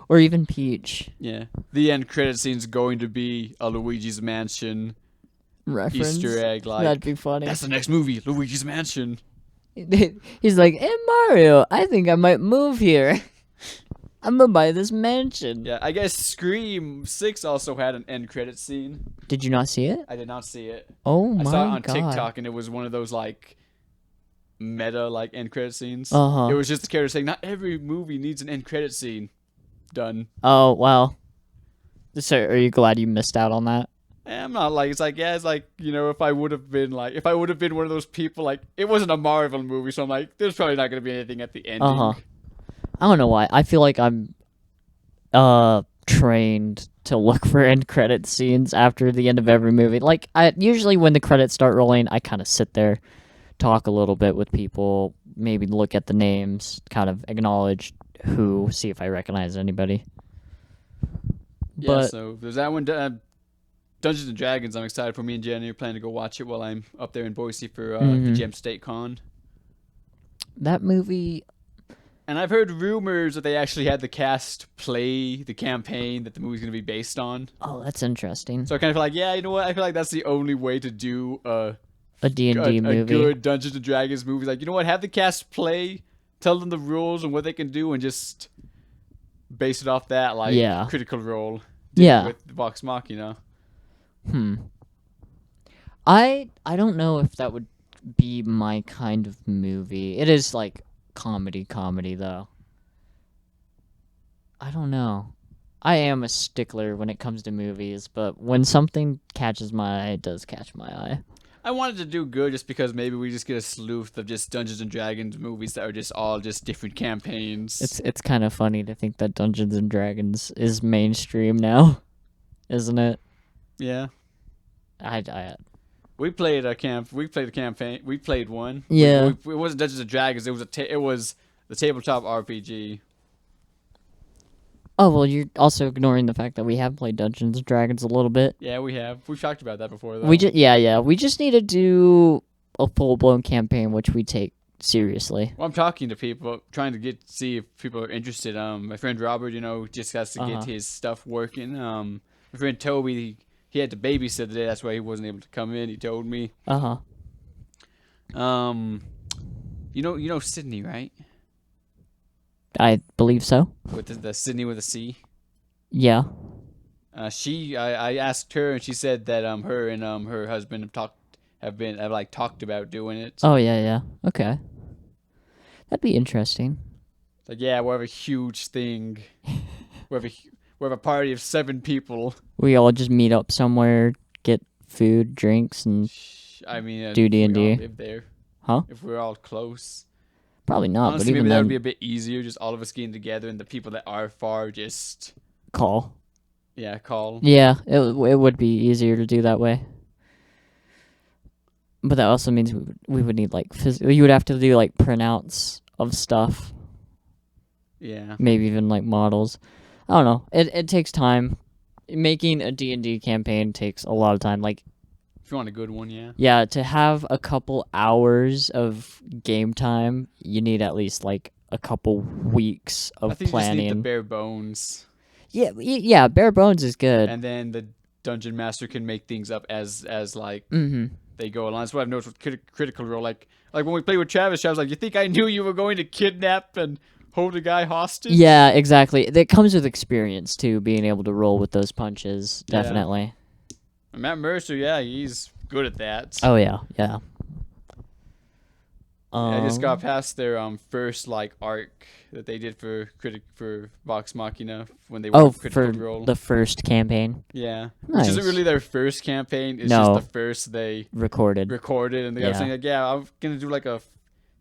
or even Peach. Yeah. The end credit scene's going to be a Luigi's Mansion Reference. Easter egg. Like, That'd be funny. that's the next movie, Luigi's Mansion. He's like, hey, Mario, I think I might move here. I'm gonna buy this mansion. Yeah, I guess Scream 6 also had an end credit scene. Did you not see it? I did not see it. Oh my god. I saw it on TikTok, and it was one of those, like, meta, like, end credit scenes. Uh-huh. It was just the character saying, not every movie needs an end credit scene. Done. Oh, well. So, are you glad you missed out on that? I'm not like, it's like, yeah, it's like, you know, if I would have been one of those people, like, it wasn't a Marvel movie, so I'm like, there's probably not going to be anything at the ending. Uh-huh. I don't know why. I feel like I'm trained to look for end credit scenes after the end of every movie. Like, usually when the credits start rolling, I kind of sit there, talk a little bit with people, maybe look at the names, kind of acknowledge who, see if I recognize anybody. Yeah, But so there's that one. Dungeons and Dragons, I'm excited for. Me and Jenny are planning to go watch it while I'm up there in Boise for the Gem State Con. that movie, And I've heard rumors that they actually had the cast play the campaign that the movie's going to be based on. oh, that's interesting. So I kind of feel like, yeah, you know what? I feel like that's the only way to do A D&D movie. a good Dungeons and Dragons movie. Like, you know what? Have the cast play, tell them the rules and what they can do, and just base it off that, like, Yeah. Critical Role. Yeah. With Vox Machina. I don't know if that would be my kind of movie. It is like comedy though. I don't know. I am a stickler when it comes to movies, but when something catches my eye, it does catch my eye. I wanted to do good just because maybe we just get a slew of just Dungeons and Dragons movies that are just all just different campaigns. It's kind of funny to think that Dungeons and Dragons is mainstream now, isn't it? Yeah. I We played a campaign. We played one. Yeah. It wasn't Dungeons and Dragons. It was the tabletop RPG. Oh, well, you're also ignoring the fact that we have played Dungeons and Dragons a little bit. Yeah, we have. We've talked about that before, though. We just need to do a full-blown campaign, which we take seriously. Well, I'm talking to people, trying to see if people are interested. My friend Robert, just has to get his stuff working. My friend Toby, he had to babysit today. That's why he wasn't able to come in. He told me. Uh-huh. You know Sydney, right? I believe so. With the Sydney with a C. Yeah. I asked her, and she said that her and her husband have talked about doing it. Oh, yeah. Okay. That'd be interesting. Like, yeah, we'll have a huge thing. we have a party of 7 people. We all just meet up somewhere, get food, drinks, and I mean, do if we all D&D. live there. Huh? If we're all close. Probably not, Honestly, but even maybe that then, would be a bit easier, just all of us getting together, and the people that are far just call. call. Yeah, it would be easier to do that way. But that also means we would need like you would have to do like printouts of stuff. Yeah. Maybe even like models. I don't know. It takes time. Making a D&D campaign takes a lot of time. Like, If you want a good one, yeah. yeah, to have a couple hours of game time, you need at least like a couple weeks of I think planning. you just need the bare bones. Yeah, bare bones is good. And then the dungeon master can make things up as like Mm-hmm. they go along. That's what I've noticed with Critical Role. Like when we played with Travis, like, you think I knew you were going to kidnap and hold a guy hostage? Yeah, exactly. That comes with experience too, being able to roll with those punches. Yeah. Definitely. Matt Mercer, yeah, he's good at that. Oh yeah. I just got past their first like arc that they did for Vox Machina when they were Critical for Role. the first campaign. Yeah, Nice. which isn't really their first campaign. It's No. just the first they Recorded. recorded, and they got Yeah. saying like, yeah, I'm gonna do like a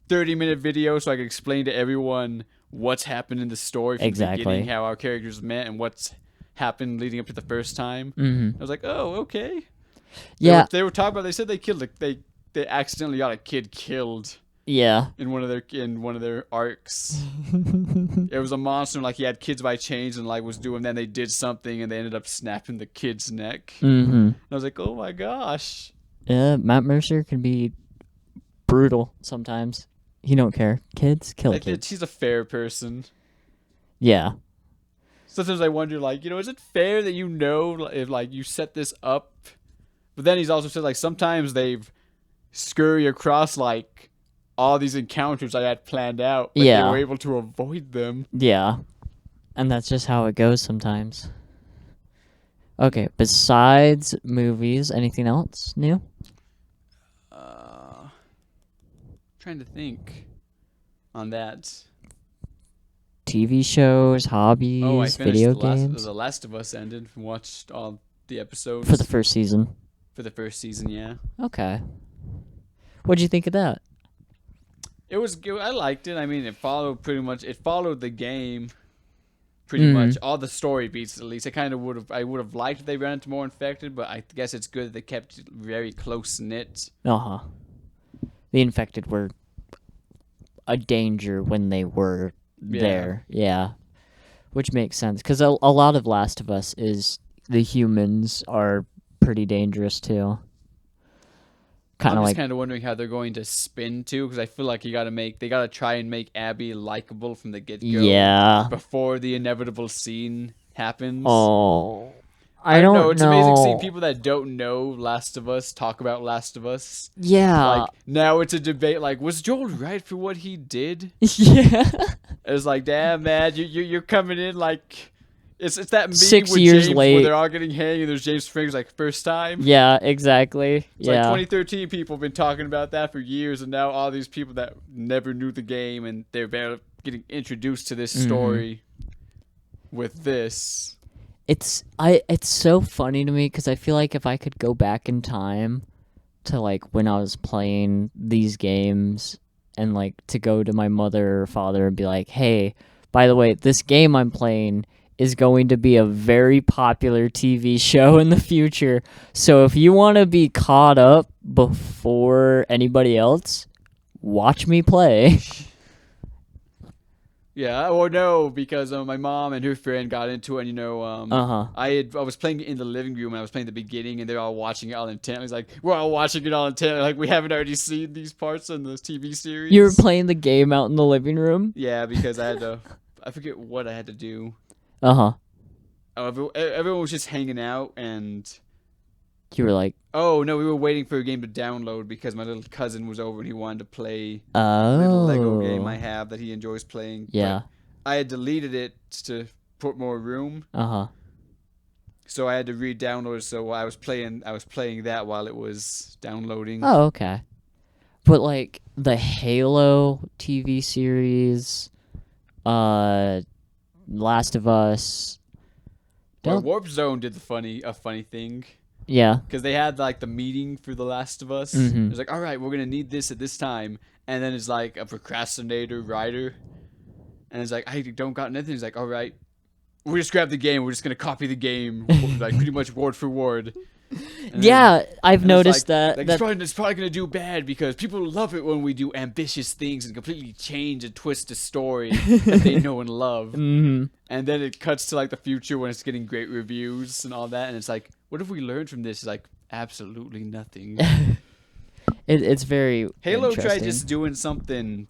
30-minute video so I can explain to everyone what's happened in the story from the beginning, how our characters met, and what's happened leading up to the first time. Mm-hmm. I was like, oh, okay. Yeah. They were talking about. They said they killed. They accidentally got a kid killed. Yeah. In one of their arcs. It was a monster. Like he had kids by chains and like was doing. Then they did something and they ended up snapping the kid's neck. Mm-hmm. And I was like, oh my gosh. Yeah, Matt Mercer can be brutal sometimes. He don't care. Kids kill kids. He's a fair person. Yeah. Sometimes I wonder, like, is it fair that if like you set this up? But then he's also said like sometimes they've scurry across like all these encounters I had planned out, but they were able to avoid them. Yeah. And that's just how it goes sometimes. Okay, besides movies, anything else new? Trying to think on that. TV shows, hobbies, I finished video games. The Last of Us ended and watched all the episodes. For the first season. For the first season, yeah. Okay. What'd you think of that? It was good. I liked it. I mean, it followed the game pretty much. All the story beats, at least. I would have liked if they ran into more infected, but I guess it's good that they kept it very close knit. Uh-huh. The infected were a danger when they were there. Yeah. Which makes sense. Because a lot of Last of Us is the humans are pretty dangerous too. I'm just kind of wondering how they're going to spin too, because I feel like they gotta try and make Abby likable from the get-go. Yeah. Before the inevitable scene happens. Oh. I don't know. It's amazing seeing people that don't know Last of Us talk about Last of Us. Yeah. Like, now it's a debate, like, was Joel right for what he did? Yeah. It's like, damn, man, you're coming in like... It's that meme 6 with years James late. where they're all getting hanged and there's James Franco's like, first time. Yeah, exactly. It's like 2013 people have been talking about that for years, and now all these people that never knew the game and they're getting introduced to this story with this. It's so funny to me because I feel like if I could go back in time to like when I was playing these games and like to go to my mother or father and be like, hey, by the way, this game I'm playing is going to be a very popular TV show in the future. So if you want to be caught up before anybody else, watch me play. Yeah, or no, because my mom and her friend got into it, and I was playing it in the living room, and I was playing the beginning, and they're all watching it all intently. It's like, we're all watching it all intently, like we haven't already seen these parts in the TV series. You were playing the game out in the living room? Yeah, because I had to, I forget what I had to do. Uh-huh. Oh, everyone was just hanging out, and... You were like... Oh, no, we were waiting for a game to download because my little cousin was over and he wanted to play a little Lego game I have that he enjoys playing. Yeah. But I had deleted it to put more room. Uh-huh. So I had to re-download it, so I was playing that while it was downloading. Oh, okay. But, like, the Halo TV series, Last of Us... Well, Warp Zone did a funny thing. Yeah. Because they had, like, the meeting for The Last of Us. Mm-hmm. It was like, all right, we're going to need this at this time. And then it's like a procrastinator writer. And it's like, I don't got nothing. It's like, all right, we just grab the game. We're just going to copy the game, like, pretty much word for word. Yeah, I've noticed that. Like, it's probably going to do bad because people love it when we do ambitious things and completely change and twist a story that they know and love. Mm-hmm. And then it cuts to like the future when it's getting great reviews and all that. And it's like, what have we learned from this? It's like, absolutely nothing. It's very Halo tried just doing something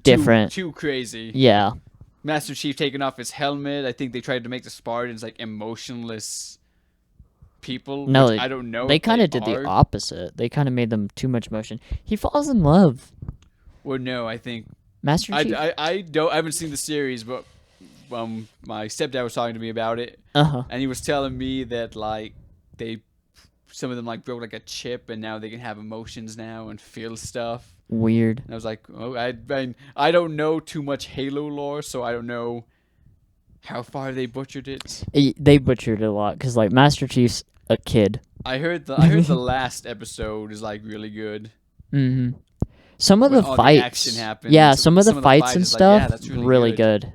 different. Too crazy. Yeah. Master Chief taking off his helmet. I think they tried to make the Spartans like emotionless people. No, I don't know. They kind of did the opposite. They kind of made them too much motion. He falls in love. Well, no, I think Master Chief. I haven't seen the series, but my stepdad was talking to me about it, and he was telling me that like some of them like broke like a chip, and now they can have emotions now and feel stuff. Weird. And I was like, oh, I don't know too much Halo lore, so I don't know how far they butchered it. They butchered it a lot because like Master Chief's a kid. I heard the last episode is like really good. Mm-hmm. Some of when the all fights, the action happens. yeah, some of the fights fights and is like, stuff, yeah, that's really good. good.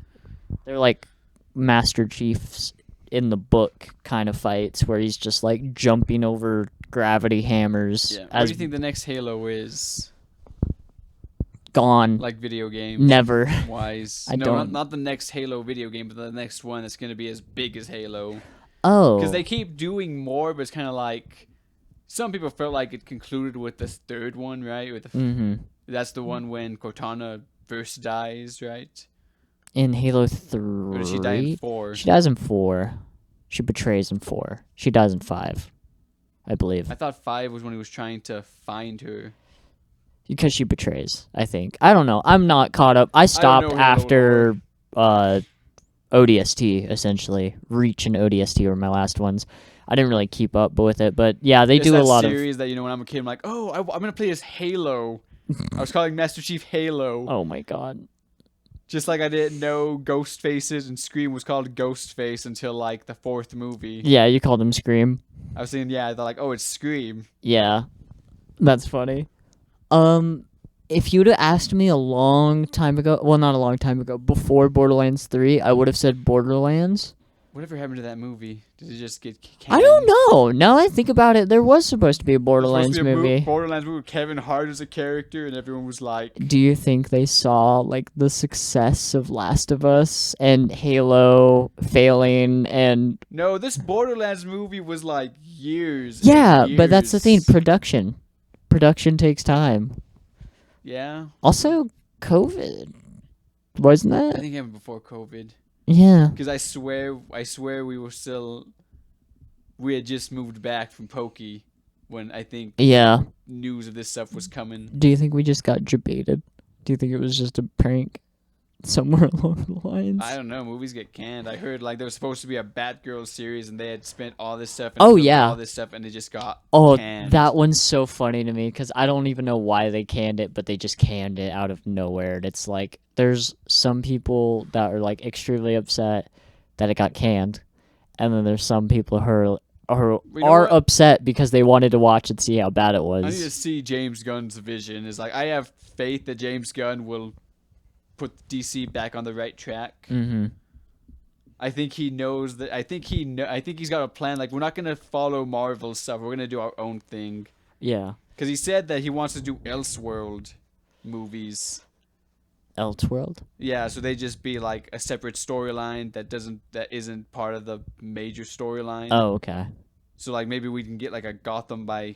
They're like Master Chief's in the book kind of fights where he's just like jumping over gravity hammers. Yeah. What do you think the next Halo is? Gone. Like video game Never. wise? I No, don't. not the next Halo video game, but the next one that's gonna be as big as Halo. Oh. Because they keep doing more, but it's kind of like some people felt like it concluded with the third one, right? With that's the one when Cortana first dies, right? In Halo Or 3. does she die in 4? She dies in 4. She betrays in 4. She dies in 5, I believe. I thought 5 was when he was trying to find her. Because she betrays, I think. I don't know. I'm not caught up. I stopped Halo after ODST, essentially. Reach and ODST were my last ones. I didn't really keep up with it, but yeah, they It's do that a lot series that, when I'm a kid, I'm like, oh, I'm going to play as Halo. I was calling Master Chief Halo. Oh my god. Just like I didn't know Ghostfaces and Scream was called Ghostface until like the 4th movie. Yeah, you called him Scream. I was thinking, they're like, oh, it's Scream. Yeah. That's funny. If you'd have asked me a long time ago, well, not a long time ago, before Borderlands 3, I would have said Borderlands. Whatever happened to that movie? Did it just get canned? I don't know. Now I think about it, there was supposed to be a Borderlands Supposed to be a movie. Borderlands movie with Kevin Hart as a character, and everyone was like, Do you think they saw like the success of Last of Us and Halo failing and no, this Borderlands movie was like years. yeah, and but that's the thing, years. Production takes time. Yeah. Also, COVID. Wasn't I that? think it happened before COVID. Yeah. Because I swear we had just moved back from Pokey when I think Yeah. news of this stuff was coming. Do you think we just got debated? Do you think it was just a prank somewhere along the lines? I don't know. Movies get canned. I heard like there was supposed to be a Batgirl series, and they had spent all this stuff. And Oh, filmed yeah. all this stuff, and it just got canned. That one's so funny to me because I don't even know why they canned it, but they just canned it out of nowhere. And it's like there's some people that are like extremely upset that it got canned, and then there's some people who are upset because they wanted to watch and see how bad it was. I need to see James Gunn's vision. Is like I have faith that James Gunn will put DC back on the right track. Mm-hmm. I think he knows that. I think he's got a plan. Like we're not gonna follow Marvel stuff. We're gonna do our own thing. Yeah. Because he said that he wants to do Elseworld movies. Elseworld? Yeah, so they just be like a separate storyline that isn't part of the major storyline. Oh, okay. So like maybe we can get like a Gotham by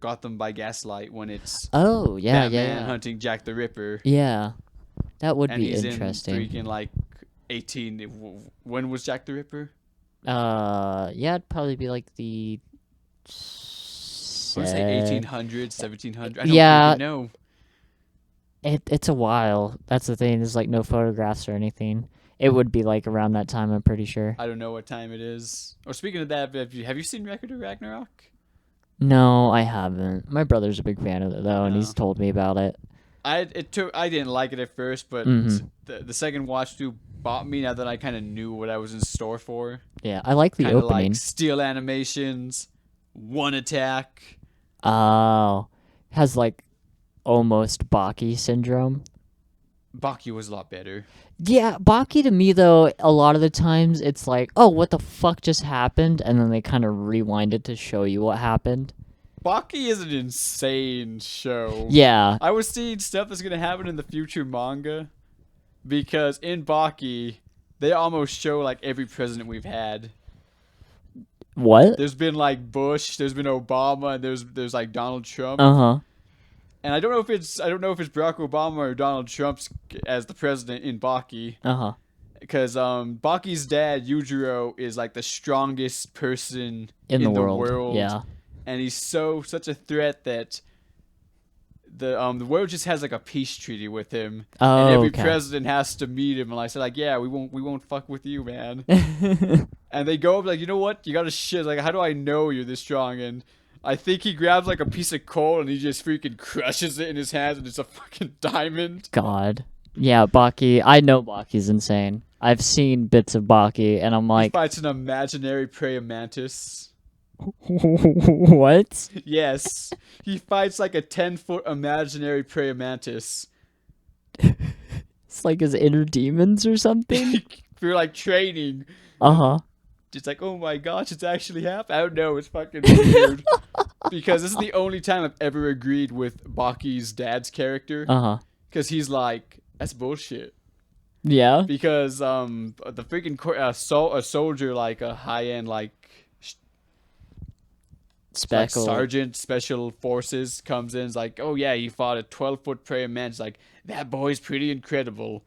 Gaslight when it's Batman hunting Jack the Ripper. Yeah. That would And be he's interesting. in freaking like 18. When was Jack the Ripper? Yeah, it'd probably be like the. I want to say 1800s, 1700s. I don't Yeah. freaking know. It's a while. That's the thing. There's like no photographs or anything. It would be like around that time. I'm pretty sure. I don't know what time it is. Or speaking of that, have you seen Record of Ragnarok? No, I haven't. My brother's a big fan of it though, and No. he's told me about it. I didn't like it at first, but Mhm. the second watch through bought me now that I kind of knew what I was in store for. Yeah, I like the Kinda opening. like steel animations, one attack. Oh, has like almost Baki syndrome. Baki was a lot better. Yeah, Baki to me though, a lot of the times it's like, oh, what the fuck just happened, and then they kind of rewind it to show you what happened. Baki is an insane show. Yeah. I was seeing stuff that's gonna happen in the future manga, because in Baki, they almost show like every president we've had. What? There's been like Bush, there's been Obama, and there's like Donald Trump. Uh-huh. And I don't know if it's Barack Obama or Donald Trump as the president in Baki, Uh-huh. because Baki's dad Yujiro is like the strongest person In the world. Yeah. and he's such a threat that the world just has like a peace treaty with him, Oh, and every okay. president has to meet him. And I said like, yeah, we won't fuck with you, man. And they go up like, you know what? You got to shit. Like, how do I know you're this strong? And I think he grabs like a piece of coal and he just freaking crushes it in his hands, and it's a fucking diamond. God. Yeah, Baki. I know Baki's insane. I've seen bits of Baki, and I'm He like, fights an imaginary praying mantis. What? Yes. He fights like a 10-foot imaginary praying mantis. It's like his inner demons or something? For like training. Uh-huh. It's like, oh my gosh, it's actually happening. I don't know, it's fucking weird. Because this is the only time I've ever agreed with Baki's dad's character. Uh-huh. Because he's like, that's bullshit. Yeah. Because the freaking a soldier, like a high end like Speckle. sergeant special forces comes in, is like, oh yeah, he fought a 12-foot praying man. It's like, that boy's pretty incredible.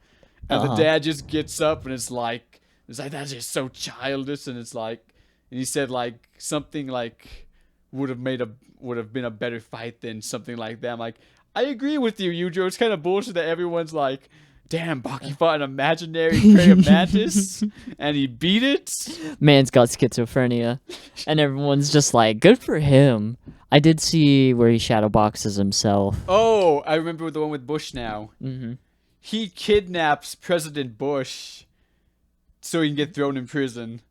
And the dad just gets up and it's like that's just so childish. And it's like, and he said like something like would have been a better fight than something like that. I'm like, I agree with you, Yujo. It's kind of bullshit that everyone's like, damn, Baki fought an imaginary praying mantis and he beat it. Man's got schizophrenia. And everyone's just like, good for him. I did see where he shadow boxes himself. Oh, I remember the one with Bush now. Mm-hmm. He kidnaps President Bush so he can get thrown in prison.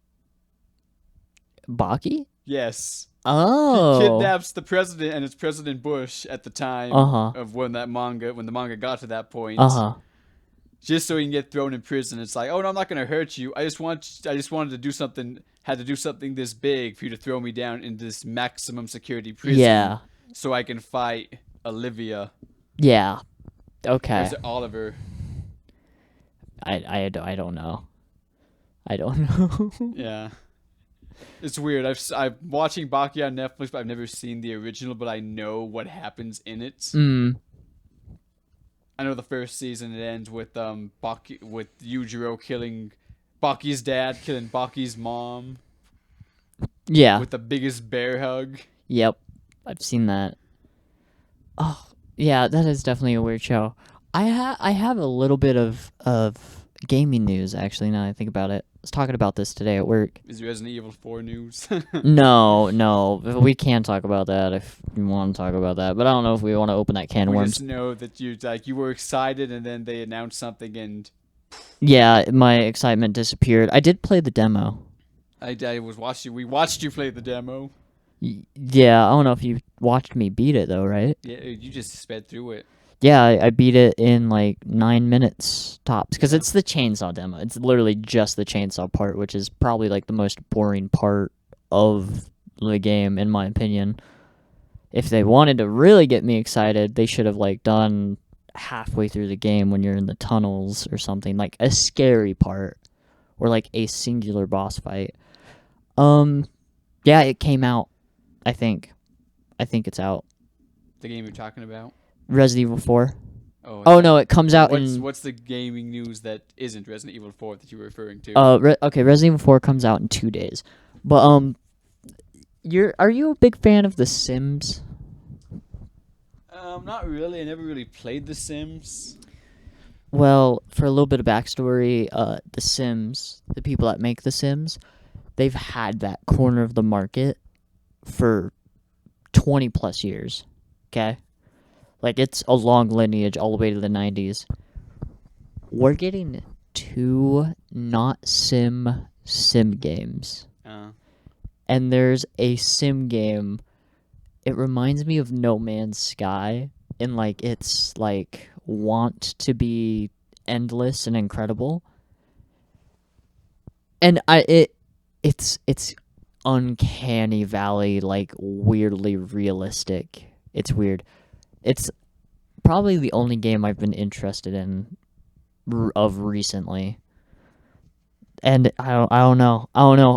Baki? Yes. Oh. He kidnaps the president, and it's President Bush at the time of when the manga got to that point. Just so he can get thrown in prison. It's like, oh no, I'm not gonna hurt you. I just wanted to do something. Had to do something this big for you to throw me down in this maximum security prison. Yeah. So I can fight Olivia. Yeah. Okay. Or is it Oliver? I don't know. I don't know. Yeah. It's weird. I'm watching Baki on Netflix, but I've never seen the original, but I know what happens in it. I know the first season it ends with Yujiro killing Baki's dad, killing Baki's mom. Yeah. With the biggest bear hug. Yep. I've seen that. Oh, yeah, that is definitely a weird show. I have a little bit of gaming news, actually, now that I think about it. I was talking about this today at work. Is Resident Evil 4 news? No. We can talk about that if you want to talk about that. But I don't know if we want to open that can of worms. We just know that you were excited and then they announced something and... Yeah, my excitement disappeared. I did play the demo. We watched you play the demo. Yeah, I don't know if you watched me beat it, though, right? Yeah, you just sped through it. Yeah, I beat it in like 9 minutes tops because it's the chainsaw demo. It's literally just the chainsaw part, which is probably like the most boring part of the game, in my opinion. If they wanted to really get me excited, they should have like done halfway through the game when you're in the tunnels or something, like a scary part or like a singular boss fight. Yeah, it came out. I think it's out. The game you're talking about? Resident Evil 4. Oh no, it comes out What's the gaming news that isn't Resident Evil 4 that you were referring to? Okay, Resident Evil 4 comes out in 2 days. But are you a big fan of The Sims? Not really. I never really played The Sims. Well, for a little bit of backstory, The Sims, the people that make The Sims, they've had that corner of the market for 20 plus years. Okay? Like, it's a long lineage all the way to the 90s. We're getting 2 not sim games. And there's a sim game. It reminds me of No Man's Sky. In, like, it's, like, want to be endless and incredible. And it's uncanny valley, like, weirdly realistic. It's weird. It's probably the only game I've been interested in of recently. And I don't know.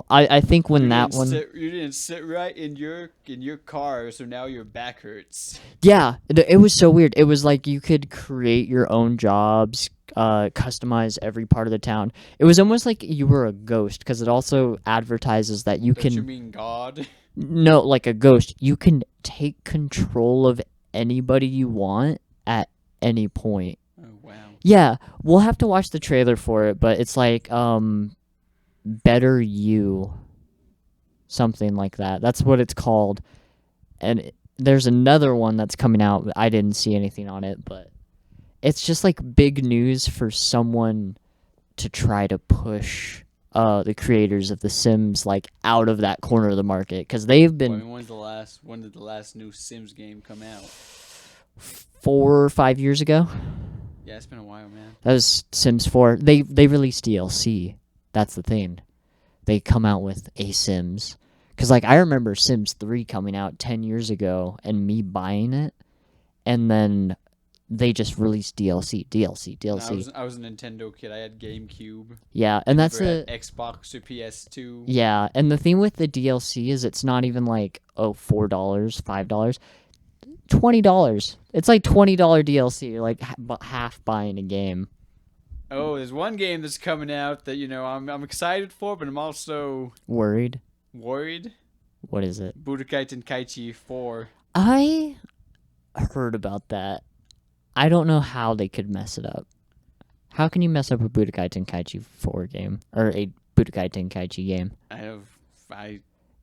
I think when you didn't sit right in your car, so now your back hurts. Yeah, it was so weird. It was like you could create your own jobs, customize every part of the town. It was almost like you were a ghost because it also advertises that you can. You mean God? No, like a ghost. You can take control of anybody you want at any point. Oh wow. Yeah, we'll have to watch the trailer for it, but it's like Better You, something like that. That's what it's called. And there's another one that's coming out. I didn't see anything on it, but it's just like big news for someone to try to push the creators of The Sims like out of that corner of the market because they've been. I mean, when did the last new Sims game come out? 4 or 5 years ago. Yeah, it's been a while, man. That was Sims 4. They released DLC. That's the thing. They come out with a Sims. Because, like, I remember Sims 3 coming out 10 years ago and me buying it. And then they just released DLC. I was a Nintendo kid. I had GameCube. Yeah, and that's had Xbox or PS2. Yeah, and the thing with the DLC is it's not even like, $4, $5. $20. It's like $20 DLC. You're like half buying a game. Oh, there's one game that's coming out that I'm excited for, but I'm also worried. What is it? Budokai Tenkaichi 4. I heard about that. I don't know how they could mess it up. How can you mess up a Budokai Tenkaichi 4 game or a Budokai Tenkaichi game?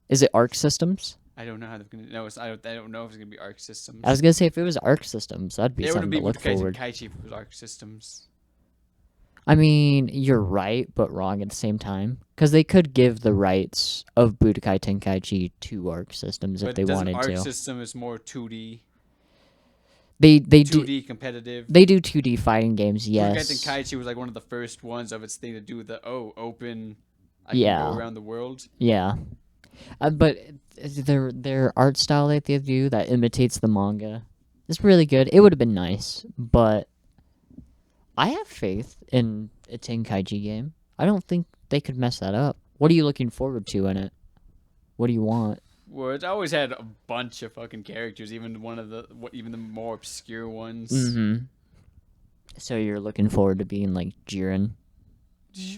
Is it Arc Systems? I don't know how they're gonna. No, I don't know if it's gonna be Arc Systems. I was gonna say if it was Arc Systems, that'd be something to look forward. It wouldn't be Budokai Tenkaichi if it was Arc Systems. I mean, you're right, but wrong at the same time. Because they could give the rights of Budokai Tenkaichi to Arc Systems if they wanted to. Arc System is more 2D. They 2D competitive. They do 2D fighting games, yes. Budokai Tenkaichi was like one of the first ones of its thing to do the open. I can go around the world. Yeah. But their art style that they do that imitates the manga is really good. It would have been nice, but I have faith in a Tenkaichi game. I don't think they could mess that up. What are you looking forward to in it? What do you want? Well, it's always had a bunch of fucking characters, even the more obscure ones. Mm-hmm. So you're looking forward to being like Jiren?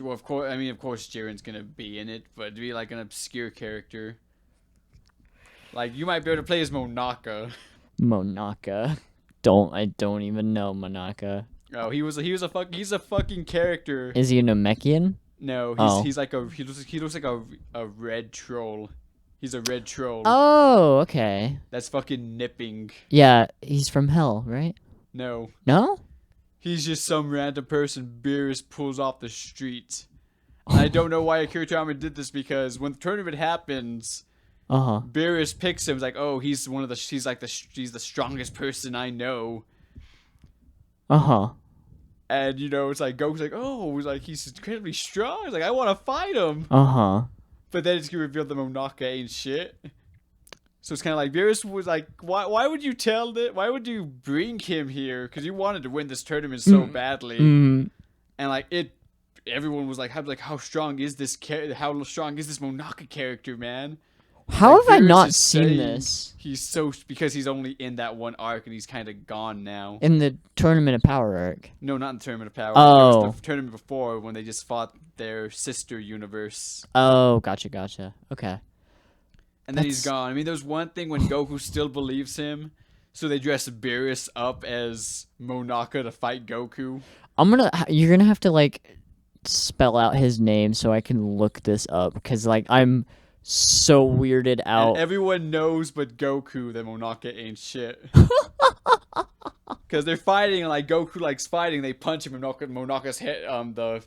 Well, of course. I mean, of course, Jiren's gonna be in it, but to be like an obscure character, like you might be able to play as Monaka. Monaka. I don't even know Monaka. Oh, he's a fucking character. Is he a Namekian? No, he looks like a red troll. He's a red troll. Oh, okay. That's fucking nipping. Yeah, he's from hell, right? No. No? He's just some random person Beerus pulls off the street. And I don't know why Akira Toriyama did this because when the tournament happens, Beerus picks him. He's like, oh, he's the strongest person I know. And it's like Goku's like, oh, he's incredibly strong. He's like, I want to fight him. But then it's gonna reveal that Monaka ain't shit. So it's kind of like Beerus was like, why would you tell that? Why would you bring him here? Because you wanted to win this tournament so badly. And everyone was like, how strong is this Monaka character, man? How have I not seen this? Because he's only in that one arc and he's kind of gone now. In the Tournament of Power arc? No, not in the Tournament of Power. Oh. It was the tournament before when they just fought their sister universe. Oh, gotcha. Okay. And then he's gone. I mean, there's one thing when Goku still believes him, so they dress Beerus up as Monaka to fight Goku. You're gonna have to like spell out his name so I can look this up because like I'm so weirded out. And everyone knows but Goku that Monaka ain't shit. Because they're fighting, and like Goku likes fighting, they punch him, and Monaka's head, the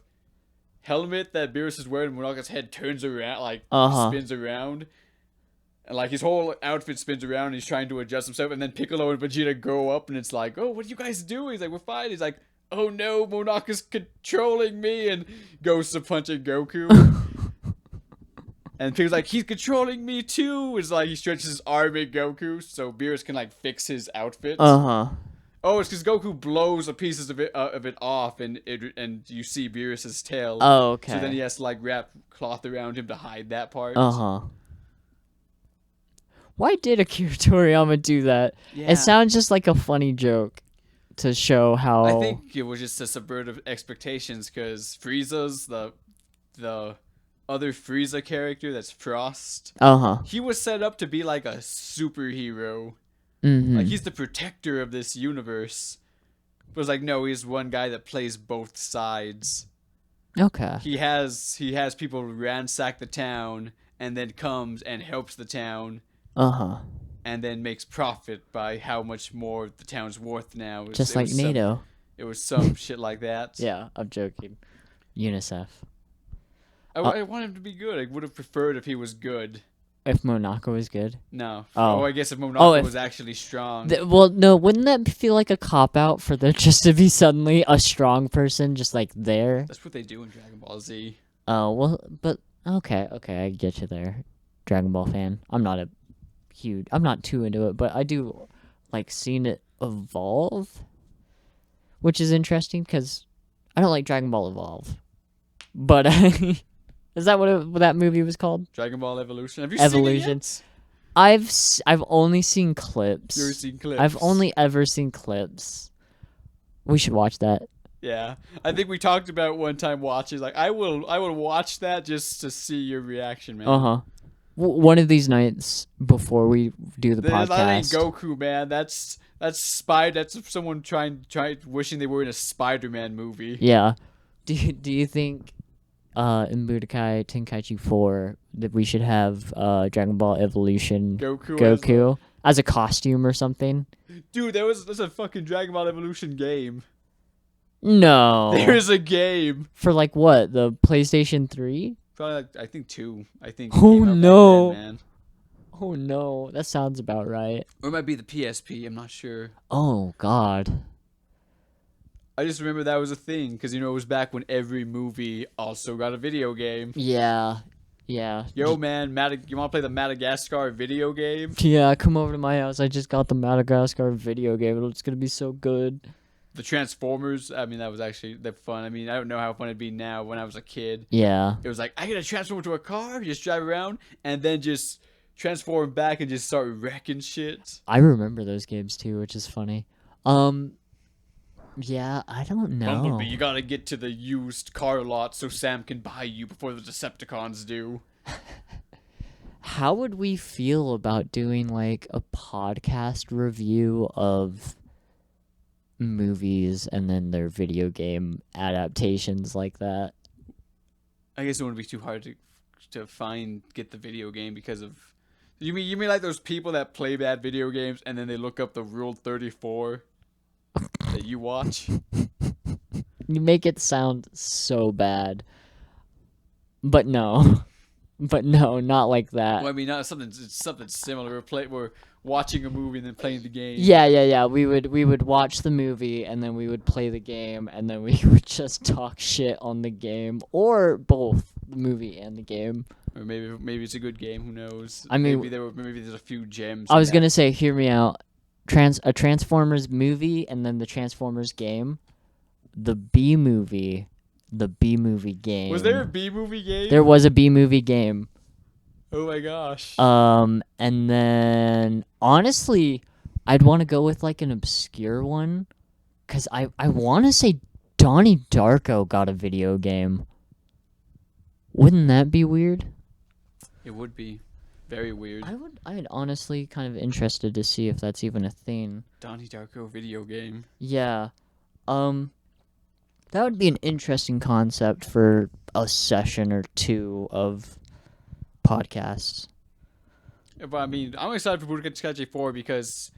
helmet that Beerus is wearing, Monaka's head turns around, spins around. And like his whole outfit spins around, and he's trying to adjust himself, and then Piccolo and Vegeta go up, and it's like, oh, what are you guys doing? He's like, we're fighting. He's like, oh no, Monaka's controlling me, and goes to punching Goku. And Piccolo's like, he's controlling me too. It's like he stretches his arm at Goku, so Beerus can like fix his outfit. Oh, it's because Goku blows the pieces of it off, and you see Beerus's tail. Oh, okay. So then he has to like wrap cloth around him to hide that part. Why did Akira Toriyama do that? Yeah. It sounds just like a funny joke to show how. I think it was just to subvert expectations because Frieza's the other Frieza character that's Frost. He was set up to be like a superhero. Like he's the protector of this universe. But it's like no, he's one guy that plays both sides. Okay. He has people ransack the town and then comes and helps the town. And then makes profit by how much more the town's worth now. Just like NATO. It was some shit like that. Yeah, I'm joking. UNICEF. I want him to be good. I would have preferred if he was good. If Monaco was good. No. Oh. I guess if Monaco if- was actually strong. Well, no, wouldn't that feel like a cop out for there just to be suddenly a strong person just like there? That's what they do in Dragon Ball Z. Oh, well, but okay, I get you there. Dragon Ball fan. I'm not too into it, but I do like seeing it evolve, which is interesting because I don't like Dragon Ball Evolve. But is that what that movie was called? Dragon Ball Evolution. Have you Evolution. seen it I've only seen clips. You've seen clips. I've only ever seen clips. We should watch that. Yeah, I think we talked about one time watching. Like, I will watch that just to see your reaction, man. One of these nights before we do the That ain't podcast. Goku, man. That's someone trying wishing they were in a Spider-Man movie. Yeah. Do you think in Budokai Tenkaichi 4 that we should have Dragon Ball Evolution Goku as a costume or something? Dude, there's a fucking Dragon Ball Evolution game. No. There's a game. For like what? The PlayStation 3? Probably like, I think 2. I think. Oh, it came out back no. then, man. Oh no, that sounds about right. Or it might be the PSP. I'm not sure. Oh god. I just remember that was a thing because it was back when every movie also got a video game. Yeah. Yo, man, you want to play the Madagascar video game? Yeah, come over to my house. I just got the Madagascar video game. It's gonna be so good. The Transformers. I mean, that was actually fun. I mean, I don't know how fun it'd be now. When I was a kid, Yeah. it was like I get to transform into a car, just drive around, and then just transform back and just start wrecking shit. I remember those games too, which is funny. Yeah, I don't know. Bumblebee, you gotta get to the used car lot so Sam can buy you before the Decepticons do. How would we feel about doing like a podcast review of movies and then their video game adaptations like that? I guess it wouldn't be too hard to get the video game because of. You mean like those people that play bad video games and then they look up the Rule 34 that you watch? You make it sound so bad. But no. Not like that. Well, I mean, not something. It's something similar. We're watching a movie and then playing the game. Yeah. We would watch the movie and then we would play the game and then we would just talk shit on the game or both the movie and the game. Or maybe it's a good game. Who knows? I mean, maybe there's a few gems. I was gonna say, hear me out. A Transformers movie and then the Transformers game, the B movie game. Was there a B movie game? There was a B movie game. Oh my gosh. And then honestly, I'd want to go with like an obscure one, cause I want to say Donnie Darko got a video game. Wouldn't that be weird? It would be very weird. I'd honestly kind of interested to see if that's even a thing. Donnie Darko video game. Yeah. That would be an interesting concept for a session or two of podcasts. But I mean, I'm excited for Budokai 4 because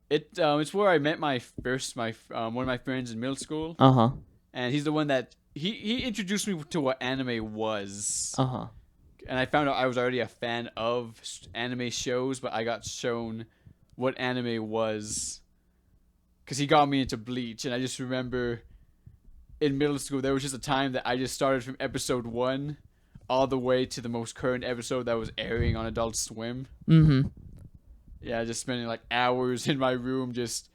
it's where I met one of my friends in middle school. Uh-huh. And he's the one that he introduced me to what anime was. Uh-huh. And I found out I was already a fan of anime shows, but I got shown what anime was because he got me into Bleach. And I just remember in middle school, there was just a time that I just started from episode 1 all the way to the most current episode that was airing on Adult Swim. Mm-hmm. Yeah, just spending like hours in my room just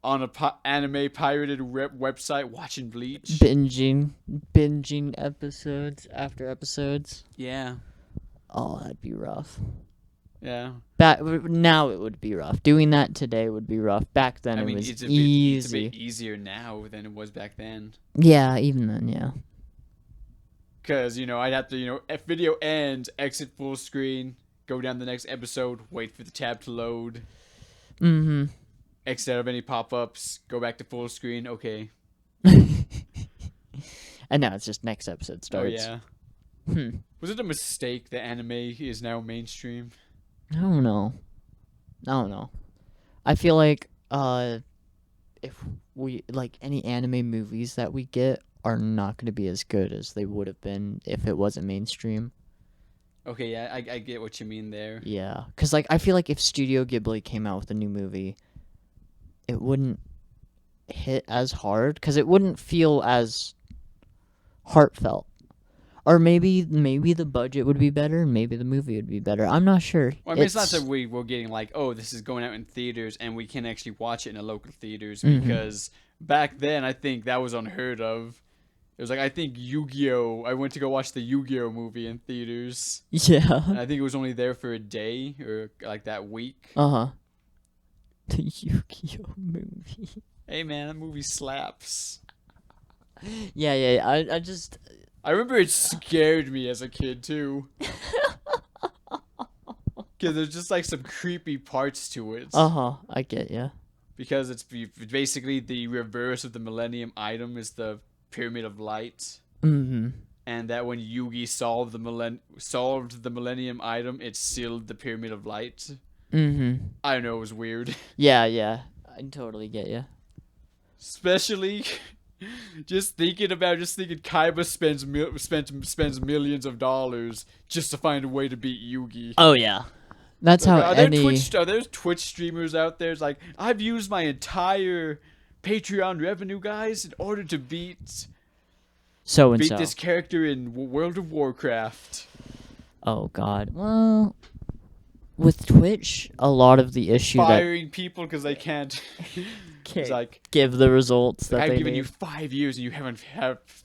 on a anime pirated website watching Bleach. Binging episodes after episodes. Yeah. Oh, that'd be rough. Yeah. Now it would be rough. Doing that today would be rough. Back then it was easy. It's a bit easier now than it was back then. Yeah, even then, yeah. Because, I'd have to, if video ends, exit full screen, go down the next episode, wait for the tab to load. Mm-hmm. Exit out of any pop-ups, go back to full screen, okay. And now it's just next episode starts. Oh, yeah. Was it a mistake that anime is now mainstream? I don't know. I feel like if we like any anime movies that we get are not going to be as good as they would have been if it wasn't mainstream. Okay, yeah, I get what you mean there. Yeah, because like I feel like if Studio Ghibli came out with a new movie, it wouldn't hit as hard because it wouldn't feel as heartfelt. Or maybe the budget would be better, and maybe the movie would be better. I'm not sure. Well, I mean, it's not that we're getting like, oh, this is going out in theaters and we can actually watch it in a local theaters, because back then I think that was unheard of. It was like, I think Yu-Gi-Oh! I went to go watch the Yu-Gi-Oh! Movie in theaters. Yeah. And I think it was only there for a day or like that week. Uh-huh. The Yu-Gi-Oh! Movie. Hey man, that movie slaps. Yeah. I remember it scared me as a kid too. Because there's just like some creepy parts to it. I get ya. Because it's basically the reverse of the Millennium Item is the Pyramid of Light. Mm-hmm. And that when Yugi solved the Millennium Item, it sealed the Pyramid of Light. Mm-hmm. I don't know, it was weird. Yeah. I totally get ya. Especially just thinking Kaiba spends millions of dollars just to find a way to beat Yugi. Oh yeah. That's Like, how are there Twitch streamers out there? It's like, I've used my entire Patreon revenue, guys, in order to beat this character in World of Warcraft. Oh god. Well, with Twitch, a lot of the issue firing people because they can't it's like, give the results that I've given you 5 years and you haven't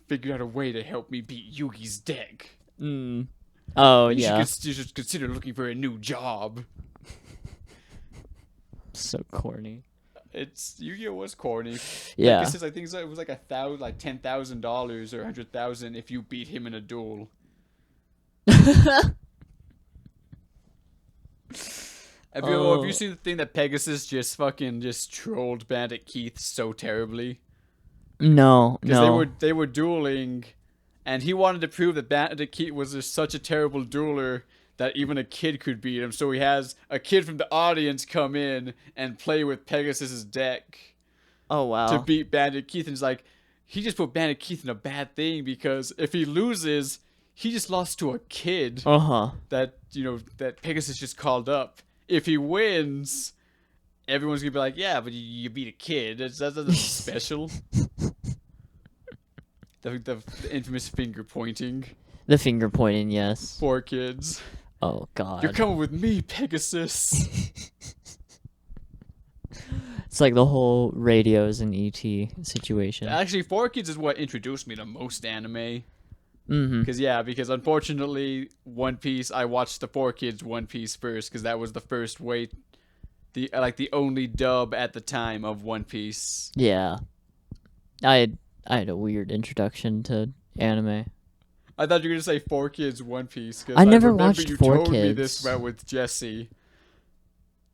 figured out a way to help me beat Yugi's deck. Oh, you yeah. You should consider looking for a new job. So corny. Yu-Gi-Oh! Was corny. Yeah. I think it was like $10,000 or $100,000 if you beat him in a duel. Have you seen the thing that Pegasus just trolled Bandit Keith so terribly? No. Because they were dueling, and he wanted to prove that Bandit Keith was just such a terrible dueler that even a kid could beat him. So he has a kid from the audience come in and play with Pegasus's deck. Oh wow. To beat Bandit Keith, and it's like, he just put Bandit Keith in a bad thing, because if he loses, he just lost to a kid. That that Pegasus just called up. If he wins, everyone's gonna be like, yeah, but you beat a kid. That's special. The infamous finger pointing. The finger pointing, yes. Poor kids. Oh god. You're coming with me, Pegasus. It's like the whole radios and ET situation. Actually, 4Kids is what introduced me to most anime. Mm-hmm. Because unfortunately, One Piece, I watched the 4Kids One Piece first, because that was the first way, the only dub at the time of One Piece. Yeah. I had a weird introduction to anime. I thought you were gonna say 4Kids One Piece. I never watched 4Kids. You told me this about with Jesse.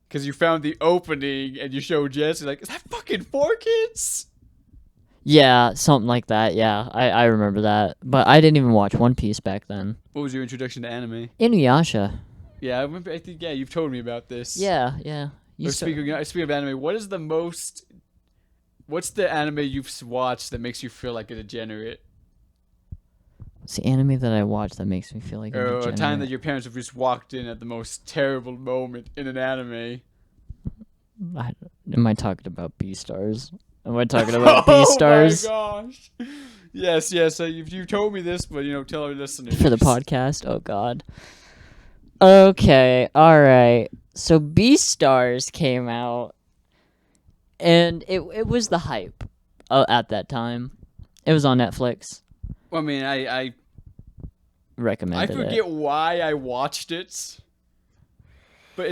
Because you found the opening and you showed Jesse, like, is that fucking 4Kids? Yeah, something like that. Yeah, I remember that. But I didn't even watch One Piece back then. What was your introduction to anime? Inuyasha. Yeah, I remember. I think you've told me about this. Yeah. Speaking of anime, what's the anime you've watched that makes you feel like a degenerate? It's the anime that I watch that makes me feel like a degenerate. Or a time that your parents have just walked in at the most terrible moment in an anime. Am I talking about Beastars? Am I talking about Beastars? Oh my gosh. Yes. You told me this, but tell our listeners. For the podcast? Oh god. Okay, alright. So Beastars came out, and it was the hype at that time. It was on Netflix. Well, I mean, I recommended it. I forget why I watched it. But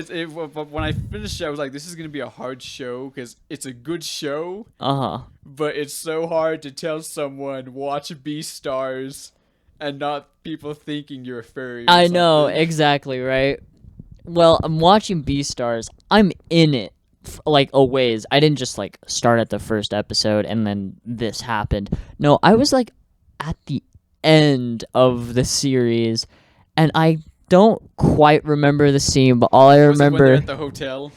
when I finished it, I was like, this is going to be a hard show, because it's a good show. But it's so hard to tell someone, watch Beastars, and not people thinking you're a furry. I know, exactly, right? Well, I'm watching Beastars. I'm in it, like, a ways. I didn't just, like, start at the first episode and then this happened. No, I was, like, at the end of the series, and I don't quite remember the scene, but all I remember... Was it when they're at the hotel?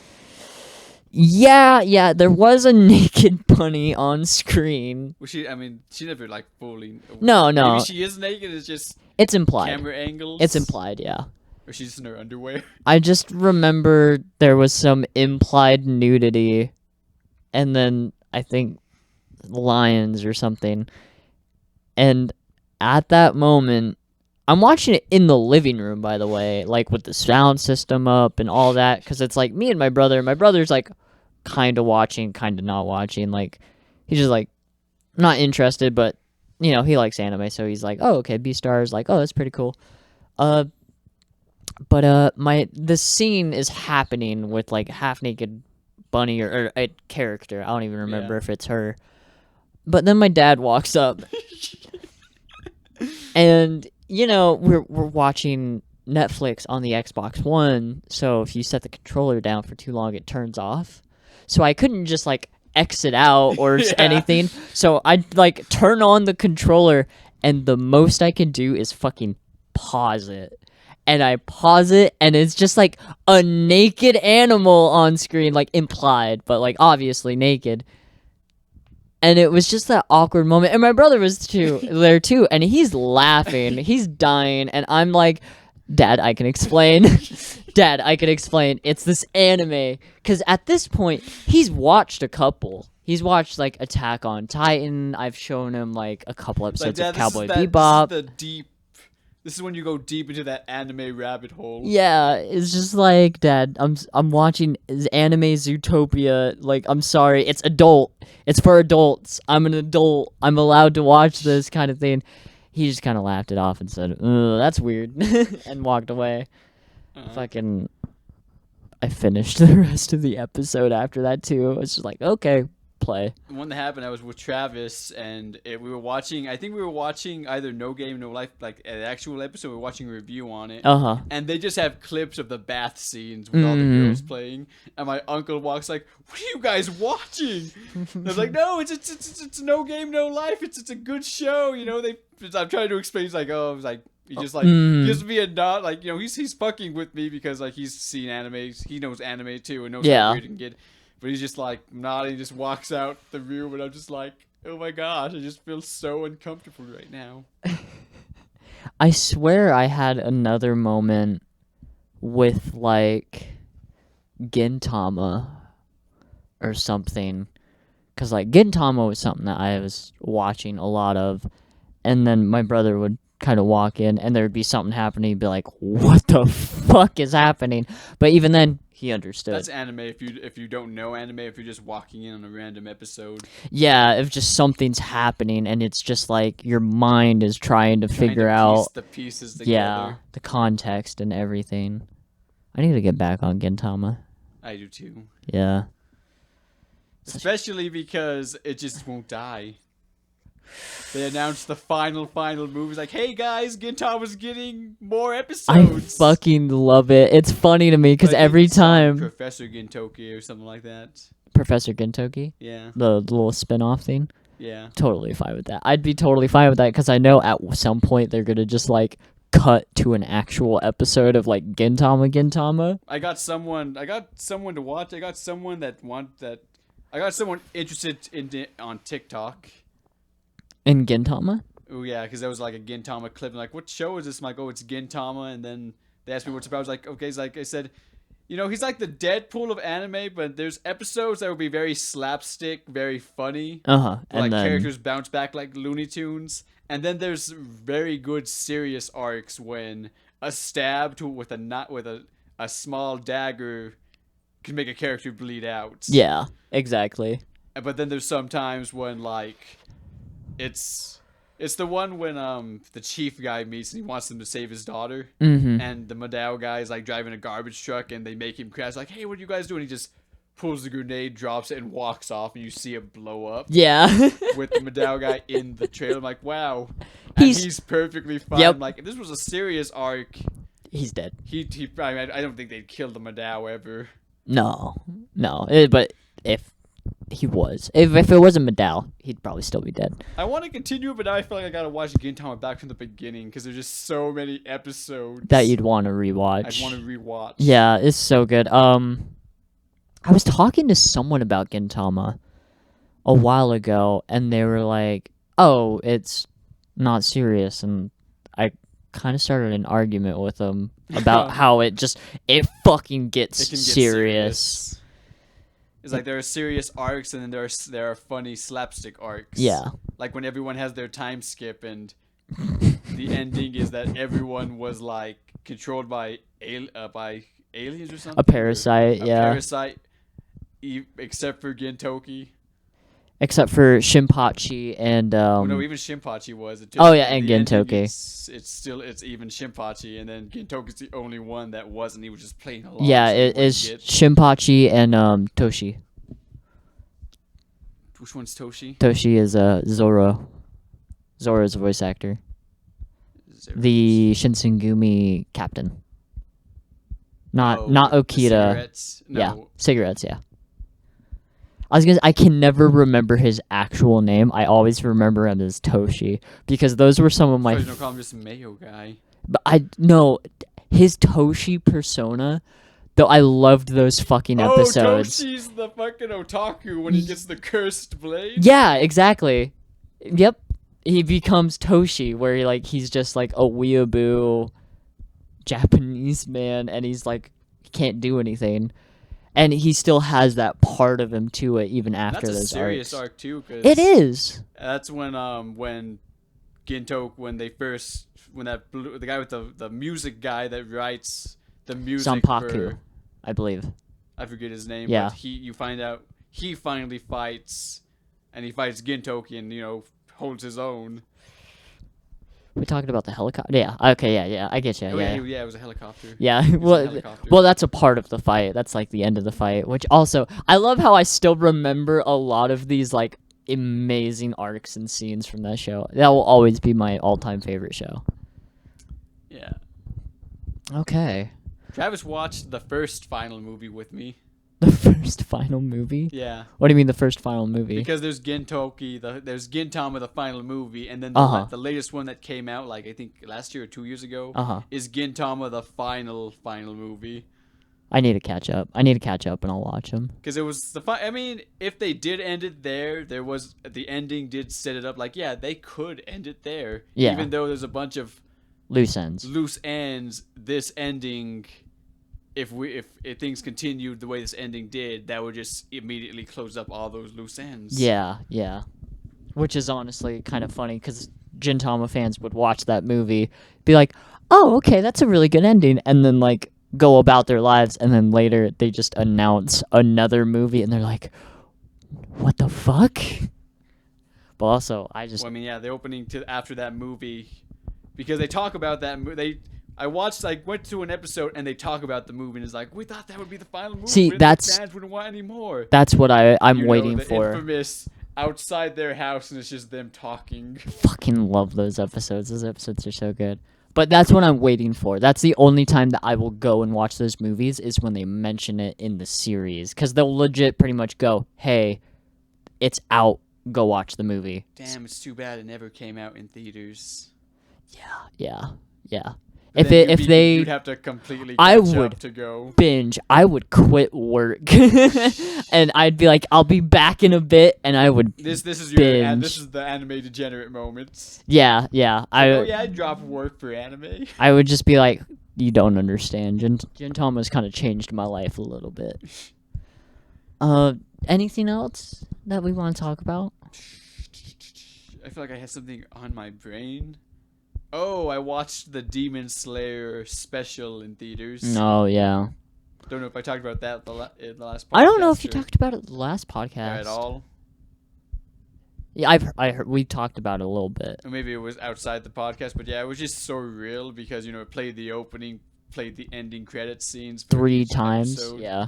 Yeah, there was a naked bunny on screen. Was she? I mean, she never like fully. No. Maybe she is naked. It's just It's implied. camera angles. It's implied, yeah. Or she's just in her underwear. I just remember there was some implied nudity, and then I think lions or something. And at that moment, I'm watching it in the living room, by the way, like with the sound system up and all that, because it's like me and my brother. My brother's like kind of watching, kind of not watching. Like he's just like not interested, but you know he likes anime, so he's like, oh okay, Beastars, like oh that's pretty cool. But this scene is happening with like a half naked bunny or a character. I don't even remember if it's her. But then my dad walks up, and you know we're watching Netflix on the Xbox One. So if you set the controller down for too long, it turns off. So I couldn't just like exit out or anything. So I like turn on the controller, and the most I can do is fucking pause it. And I pause it, and it's just like a naked animal on screen, like implied, but like obviously naked. And it was just that awkward moment. And my brother was there too, and he's laughing, he's dying, and I'm like, Dad, I can explain. Dad, I can explain. It's this anime. Because at this point, he's watched a couple. He's watched like Attack on Titan. I've shown him like a couple episodes of Cowboy Bebop. This is when you go deep into that anime rabbit hole. Yeah, it's just like, Dad, I'm watching anime Zootopia. Like, I'm sorry, it's adult. It's for adults. I'm an adult. I'm allowed to watch this kind of thing. He just kind of laughed it off and said, that's weird, and walked away. Fucking, I finished the rest of the episode after that, too. I was just like, okay, play. The one that happened, I was with Travis, and we were watching, I think we were watching either No Game, No Life, like an actual episode, we were watching a review on it. And they just have clips of the bath scenes with all the girls playing, and my uncle walks like, what are you guys watching? And I was like, no, it's No Game, No Life, it's a good show, you know, I'm trying to explain, he's like, oh, I was like, he just like gives me a nod, like, you know, he's fucking with me because like he's seen anime, he knows anime too, and knows how weird it can get. But he's just like nodding, just walks out the room, and I'm just like, oh my gosh, I just feel so uncomfortable right now. I swear I had another moment with like Gintama or something. Because like Gintama was something that I was watching a lot of, and then my brother would kind of walk in, and there'd be something happening, he'd be like, what the fuck is happening? But even then, he understood. That's anime. If you don't know anime, if you're just walking in on a random episode. Yeah, if just something's happening and it's just like your mind is trying to figure out the pieces together. Yeah, the context and everything. I need to get back on Gintama. I do too. Yeah. Especially because it just won't die. They announced the final movie. Like, hey guys, Gintama's getting more episodes. I fucking love it. It's funny to me because every time Professor Gintoki or something like that. Professor Gintoki? Yeah. The little spin-off thing? Yeah. Totally fine with that. I'd be totally fine with that because I know at some point they're gonna just like cut to an actual episode of like Gintama. I got someone to watch. I got someone interested in it on TikTok. In Gintama? Oh yeah, because there was like a Gintama clip. And like, what show is this? I'm like, oh, it's Gintama. And then they asked me what's about. I was like, okay. It's like I said, you know, he's like the Deadpool of anime, but there's episodes that would be very slapstick, very funny. And like then characters bounce back like Looney Tunes. And then there's very good serious arcs when a stab with a small dagger can make a character bleed out. Yeah, exactly. But then there's some times when like it's the one when the chief guy meets and he wants them to save his daughter, and the Madao guy is like driving a garbage truck and they make him crash. Like, hey, what are you guys doing? He just pulls the grenade, drops it, and walks off, and you see it blow up. Yeah. With the Madao guy in the trailer. I'm like, wow. And he's perfectly fine. Yep. I'm like, if this was a serious arc, he's dead. I don't think they'd kill the Madao ever. No. But if he was, if it wasn't Madao, he'd probably still be dead. I want to continue, but now I feel like I gotta watch Gintama back from the beginning because there's just so many episodes that you'd want to rewatch. I'd want to rewatch. Yeah, it's so good. I was talking to someone about Gintama a while ago, and they were like, "Oh, it's not serious," and I kind of started an argument with them about how it fucking gets It can get serious. It's like there are serious arcs, and then there are funny slapstick arcs. Yeah. Like when everyone has their time skip, and the ending is that everyone was like controlled by aliens or something. A parasite, A yeah. parasite, except for Gintoki. Except for Shinpachi and Well, no, even Shinpachi was. Oh yeah, and the ending, Gintoki. It's even Shinpachi, and then Gintoki's the only one that wasn't. He was just playing along. Yeah, so he it wouldn't is get- Shinpachi and Toshi. Which one's Toshi? Toshi is Zoro. Zoro's voice actor. The Shinsengumi captain. Not the Okita. cigarettes? No. Yeah, cigarettes. Yeah. I can never remember his actual name. I always remember him as Toshi because those were some of my. There's no call him just Mayo guy. But I no, his Toshi persona. Though I loved those fucking episodes. Oh, Toshi's the fucking otaku when he gets the cursed blade. Yeah, exactly. Yep. He becomes Toshi, where he's just like a weeaboo Japanese man, and he's like he can't do anything, and he still has that part of him to it even after That's a those serious arcs. arc too. 'Cause It is. That's when Gintoki the guy with the music guy that writes the music Zanpaku, for, I believe. I forget his name. Yeah. But you find out he finally fights, and he fights Gintoki, and holds his own. We talking about the helicopter? Yeah. Okay. Yeah. I get you. Oh yeah. yeah, it was a helicopter. Yeah, It was a well, helicopter. well, that's a part of the fight. That's like the end of the fight. Which also, I love how I still remember a lot of these like amazing arcs and scenes from that show. That will always be my all-time favorite show. Yeah. Okay, Travis watched the first final movie with me. the first final movie. Yeah. What do you mean the first final movie? Because there's Gintoki, there's Gintama, the final movie, and then the latest one that came out, like I think last year or 2 years ago, is Gintama, the final movie. I need to catch up. And I'll watch them. Because it was I mean, if they did end it there, the ending did set it up. Like, yeah, they could end it there. Yeah. Even though there's a bunch of Loose ends. loose ends, this ending, if things continued the way this ending did, that would just immediately close up all those loose ends. Yeah. Which is honestly kind of funny because Gintama fans would watch that movie, be like, "Oh, okay, that's a really good ending," and then like go about their lives, and then later they just announce another movie, and they're like, "What the fuck?" But also, Well, I mean, yeah, the opening after that movie, because they talk about that movie. I went to an episode and they talk about the movie and it's like, we thought that would be the final movie. See, fans wouldn't want any more. That's what I'm You know, waiting the for. infamous outside their house and it's just them talking. Fucking love those episodes. Those episodes are so good. But that's what I'm waiting for. That's the only time that I will go and watch those movies is when they mention it in the series. Because they'll legit pretty much go, hey, it's out. Go watch the movie. Damn, it's too bad it never came out in theaters. Yeah. But If you'd have to completely I catch would up to go. binge, I would quit work. And I'd be like, I'll be back in a bit, and I would This is binge. this is the anime degenerate moments. Yeah. I drop work for anime. I would just be like, you don't understand. Gintama's kind of changed my life a little bit. Anything else that we want to talk about? I feel like I had something on my brain. Oh, I watched the Demon Slayer special in theaters. No, yeah. Don't know if I talked about that in the last podcast. I don't know if you talked about it the last podcast at all. Yeah, I heard we talked about it a little bit. Or maybe it was outside the podcast, but yeah, it was just so real because it played the opening, played the ending credit scenes for 3 each times, episode. yeah.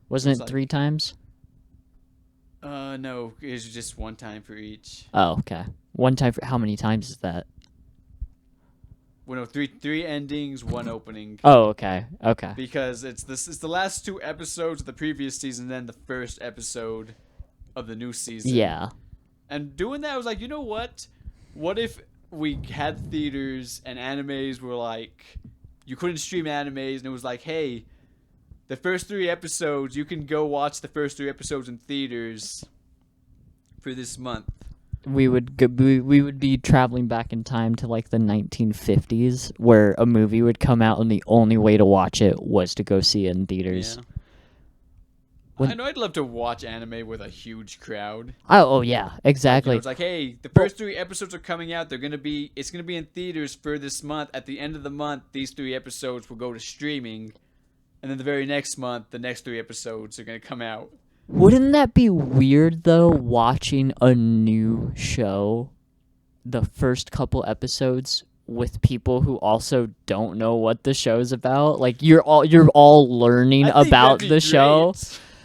Wasn't It's it like- 3 times? No, it was just one time for each. Oh, okay. One time for how many times is that? Well, no, three endings, one opening. Oh, okay. Because it's the last 2 episodes of the previous season, then the first episode of the new season. Yeah. And doing that, I was like, you know what? What if we had theaters and animes were like, you couldn't stream animes, and it was like, hey, The first 3 episodes, you can go watch the first 3 episodes in theaters for this month. We would be traveling back in time to like the 1950s, where a movie would come out and the only way to watch it was to go see it in theaters. Yeah. I know I'd love to watch anime with a huge crowd. Oh yeah, exactly. It's like, hey, the first 3 episodes are coming out. It's gonna be in theaters for this month. At the end of the month, these 3 episodes will go to streaming, and then the very next month, the next 3 episodes are gonna come out. Wouldn't that be weird though, watching a new show, the first couple episodes with people who also don't know what the show's about? Like you're all learning about the show.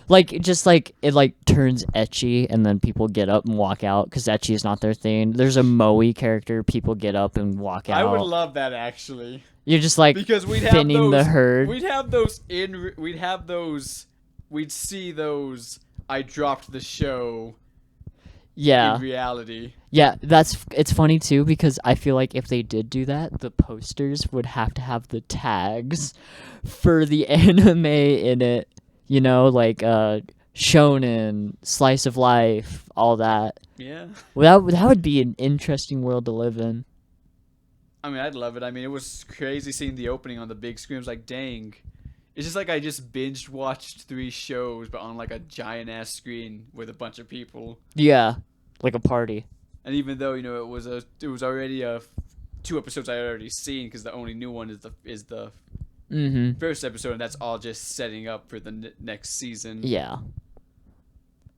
Like just like it like turns ecchi and then people get up and walk out because ecchi is not their thing. There's a moe character, people get up and walk out. I would love that actually. You're just like because thinning the herd. We'd see those. I dropped the show. Yeah. In reality. Yeah, it's funny too because I feel like if they did do that, the posters would have to have the tags for the anime in it. You know, like shonen, slice of life, all that. Yeah. Well, that would be an interesting world to live in. I mean, I'd love it. I mean, it was crazy seeing the opening on the big screen. It was like, dang. It's just like I just binge watched 3 shows, but on like a giant ass screen with a bunch of people. Yeah, like a party. And even though it was already 2 episodes I had already seen because the only new one is the first episode, and that's all just setting up for the next season. Yeah.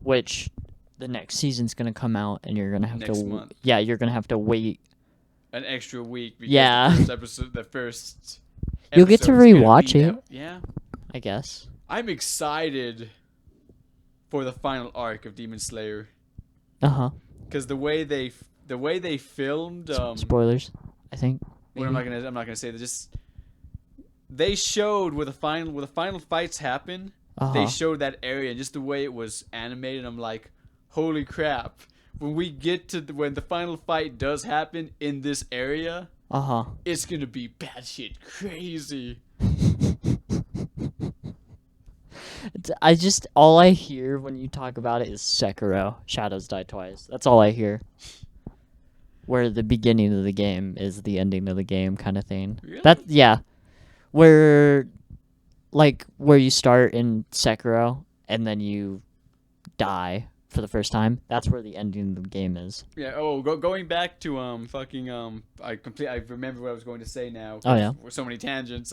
Which the next season's gonna come out, and you're gonna have next month. Yeah, you're gonna have to wait an extra week. Because yeah. The first. You'll get to rewatch it. Yeah. I guess. I'm excited for the final arc of Demon Slayer. Because the way they filmed. Spoilers, I think. Well, I'm not gonna say that. Just they showed where the final fights happen. They showed that area and just the way it was animated. I'm like, holy crap! When we get to when the final fight does happen in this area. It's gonna be batshit crazy. All I hear when you talk about it is Sekiro, Shadows Die Twice. That's all I hear. Where the beginning of the game is the ending of the game kind of thing. Really? Where you start in Sekiro and then you die for the first time. That's where the ending of the game is. Yeah. Oh, going back to I remember what I was going to say now. Oh yeah. So many tangents.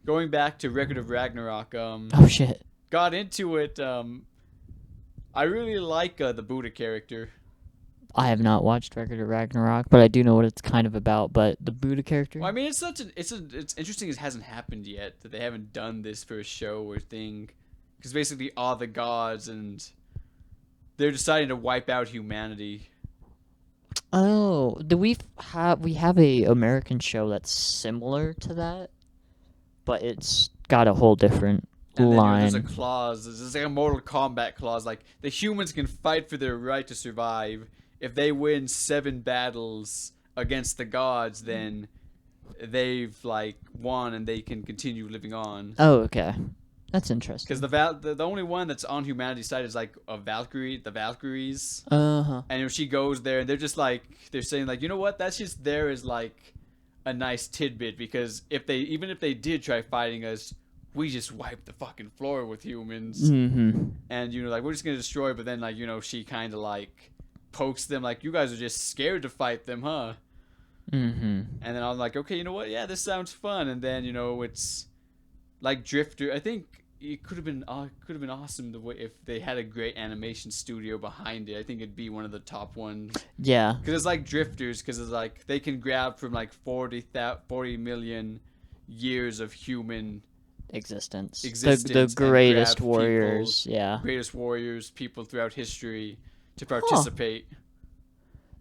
Going back to Record of Ragnarok. Oh shit. Got into it. I really like the Buddha character. I have not watched Record of Ragnarok, but I do know what it's kind of about. But the Buddha character. Well, I mean, it's interesting. It hasn't happened yet that they haven't done this for a show or thing, because basically all the gods and they're deciding to wipe out humanity. Oh, we have a American show that's similar to that, but it's got a whole different line. There's a clause. There's like a Mortal Kombat clause. Like the humans can fight for their right to survive. If they win 7 battles against the gods, then they've like won and they can continue living on. Oh, okay. That's interesting. Because the only one that's on humanity's side is like a Valkyrie, the Valkyries. And if she goes there, and they're just like they're saying like, you know what? That's just there as like a nice tidbit, because even if they did try fighting us, we just wipe the fucking floor with humans. And like we're just gonna destroy. But then like she kind of like pokes them like, you guys are just scared to fight them, huh? And then I'm like, okay, you know what? Yeah, this sounds fun. And then it's like Drifter. I think it could have been awesome if they had a great animation studio behind it. I think it'd be one of the top ones. Yeah. Because it's like Drifters. Because it's like they can grab from like 40 million years of human existence. The greatest warriors. Greatest warriors, people throughout history to participate.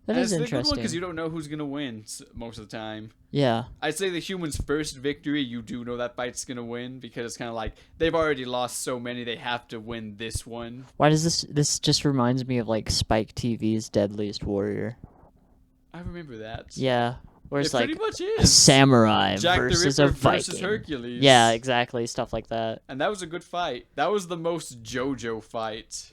That is interesting. It's a good one because you don't know who's going to win most of the time. Yeah. I'd say the humans' first victory, you do know that fight's going to win, because it's kind of like they've already lost so many, they have to win this one. Why does this just reminds me of like Spike TV's Deadliest Warrior. I remember that. Yeah. Where it's It like pretty much a is. samurai Jack the versus a Ripper Viking. versus Hercules. Yeah, exactly. Stuff like that. And that was a good fight. That was the most JoJo fight.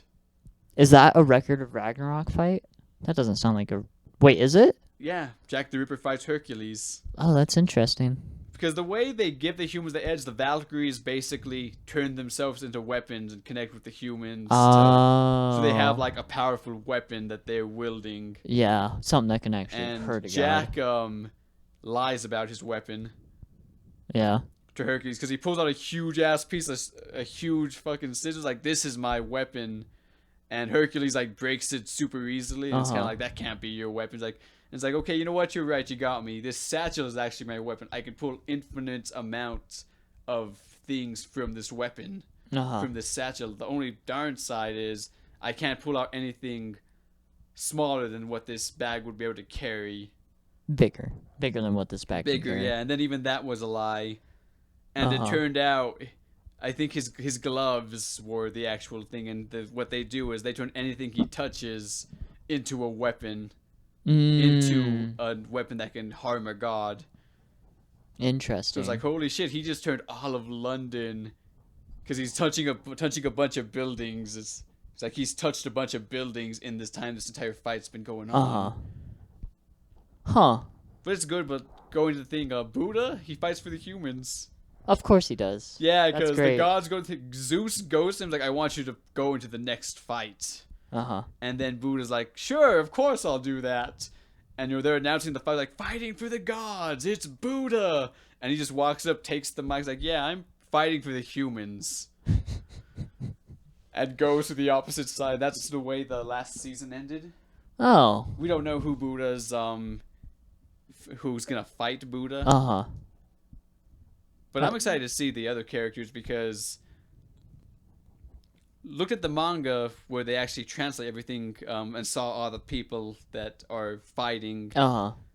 Is that a Record of Ragnarok fight? That doesn't sound like a. Wait, is it? Yeah, Jack the Ripper fights Hercules. Oh, that's interesting. Because the way they give the humans the edge, the Valkyries basically turn themselves into weapons and connect with the humans. Oh. So they have like a powerful weapon that they're wielding. Yeah, something that can actually And hurt a Jack god. lies about his weapon Yeah. to Hercules because he pulls out a huge ass piece of a huge fucking scissors like, this is my weapon. And Hercules like breaks it super easily, and it's kind of like, that can't be your weapon. It's like, okay, you know what? You're right. You got me. This satchel is actually my weapon. I can pull infinite amounts of things from this weapon, from this satchel. The only darn side is I can't pull out anything smaller than what this bag would be able to carry. Bigger than what this bag. Bigger, yeah. And then even that was a lie, and it turned out, I think his gloves were the actual thing, and what they do is they turn anything he touches into a weapon. Into a weapon that can harm a god. Interesting. So it's like, holy shit, he just turned all of London because he's touching a bunch of buildings. It's like he's touched a bunch of buildings in this time this entire fight's been going on. Huh. But it's good. But going to the thing, Buddha, he fights for the humans. Of course he does. Yeah, because the gods go to Zeus goes to him like, I want you to go into the next fight. And then Buddha's like, sure, of course I'll do that. And they're announcing the fight, like, fighting for the gods, it's Buddha. And he just walks up, takes the mic, like, yeah, I'm fighting for the humans. And goes to the opposite side. That's the way the last season ended. Oh. We don't know who Buddha's, who's gonna fight Buddha. But I'm excited to see the other characters because looked at the manga where they actually translate everything and saw all the people that are fighting.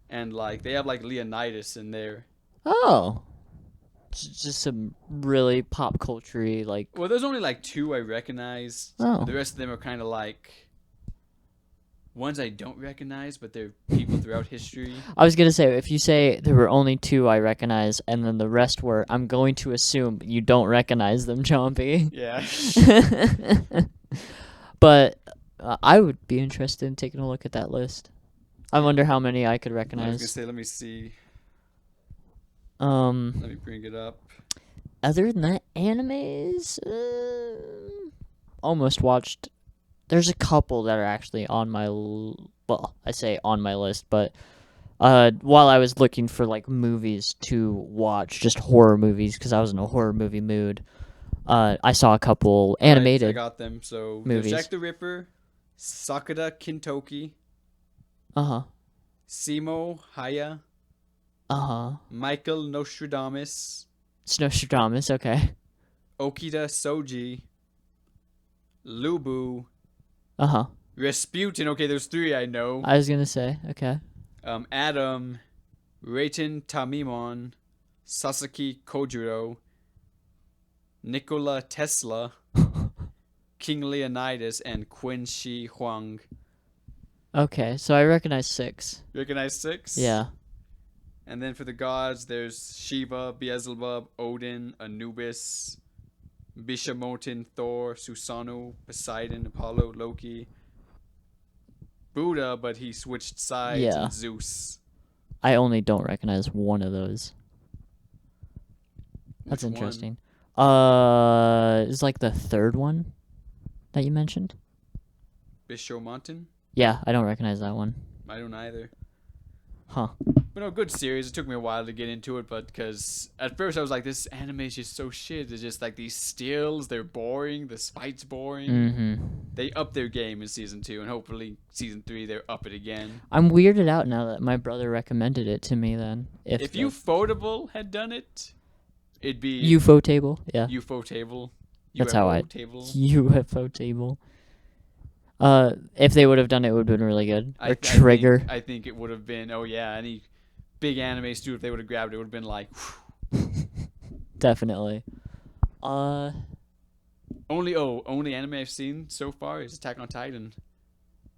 And like they have like Leonidas in there. Oh. Just some really pop culture-y, like. Well, there's only like 2 I recognize. Oh. The rest of them are kind of like ones I don't recognize, but they're people throughout history. I was gonna say, if you say there were only 2 I recognize, and then the rest were, I'm going to assume you don't recognize them, Chompy. Yeah. But I would be interested in taking a look at that list. I wonder how many I could recognize. I was gonna say, let me see. Let me bring it up. Other than that, animes, almost watched. There's a couple that are actually on my, well, I say on my list, but while I was looking for like movies to watch, just horror movies, because I was in a horror movie mood, I saw a couple animated. I got them. So movies. Jack the Ripper, Sakura Kintoki, Simo Haya, Michael Nostradamus, It's Nostradamus, okay. Okida Soji, Lubu, Rasputin. Okay, there's 3 I know. I was gonna say, okay. Adam, Reitan Tamimon, Sasaki Kojiro, Nikola Tesla, King Leonidas, and Qin Shi Huang. Okay, so I recognize 6. You recognize 6? Yeah. And then for the gods, there's Shiva, Beelzebub, Odin, Anubis, Bishamotin, Thor, Susanoo, Poseidon, Apollo, Loki, Buddha, but he switched sides, and Zeus. I only don't recognize one of those. That's Which interesting. Is like the 3rd one that you mentioned? Bishamotin? Yeah, I don't recognize that one. I don't either. Huh. But no, good series. It took me a while to get into it, but because at first I was like, this anime is just so shit. It's just like these stills, they're boring. This fight's boring. They up their game in season 2, and hopefully season 3 they're up it again. I'm weirded out now that my brother recommended it to me. Then if Ufotable had done it, it'd be UFO table. Yeah. UFO table. That's how I table. UFO table. If they would have done it, it would have been really good. Or Trigger. I think it would have been. Oh yeah, any big anime studio, if they would have grabbed it, would have been like. Definitely. Only anime I've seen so far is Attack on Titan,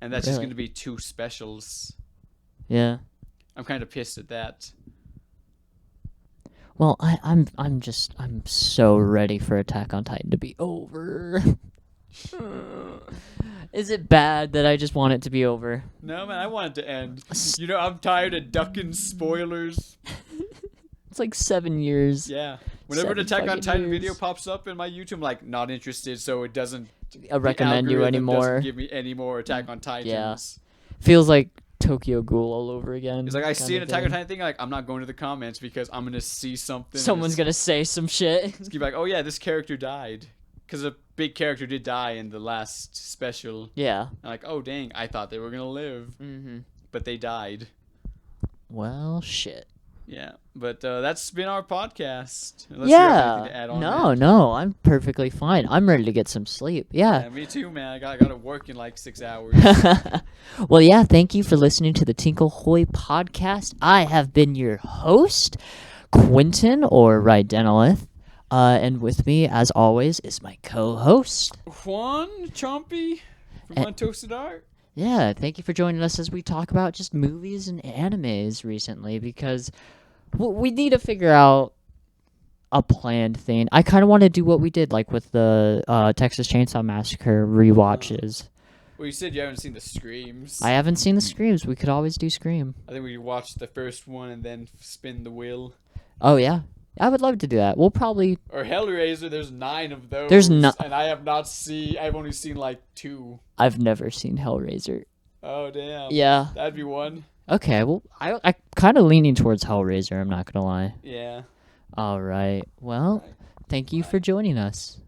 and that's just going to be 2 specials. Yeah. I'm kind of pissed at that. Well, I'm so ready for Attack on Titan to be over. Is it bad that I just want it to be over? No, man, I want it to end. You know, I'm tired of ducking spoilers. It's like 7 years. Yeah. Whenever an 7 Attack on fucking Titan years. video pops up in my YouTube, I'm like, not interested, so it doesn't Recommend the you algorithm anymore. doesn't give me any more Attack on Titans. Feels like Tokyo Ghoul all over again. It's like I see an kinda Attack on thing. Titan thing, like I'm not going to the comments because I'm gonna see something. Someone's gonna say some shit. It's gonna be like, oh yeah, this character died, because a big character did die in the last special. Yeah. I'm like, oh dang, I thought they were gonna live, but they died. Well, shit. Yeah, but that's been our podcast. Unless you have anything to add on, man. No, I'm perfectly fine. I'm ready to get some sleep. Yeah, me too, man. I got to work in like 6 hours. Well, yeah, thank you for listening to the Tinkle Hoy podcast. I have been your host, Quentin, or Rydenolith. And with me, as always, is my co-host. Juan Chompy from Untoasted Art. Yeah, thank you for joining us as we talk about just movies and animes recently, because we need to figure out a planned thing. I kind of want to do what we did, like with the Texas Chainsaw Massacre rewatches. Well, you said you haven't seen the Screams. I haven't seen the Screams. We could always do Scream. I think we watched the first one and then spin the wheel. Oh, yeah. I would love to do that. We'll probably... Or Hellraiser, there's 9 of those. There's no... And I've only seen like 2. I've never seen Hellraiser. Oh, damn. Yeah. That'd be one. Okay, well, I kind of leaning towards Hellraiser, I'm not gonna lie. Yeah. All right. Well, thank you for joining us.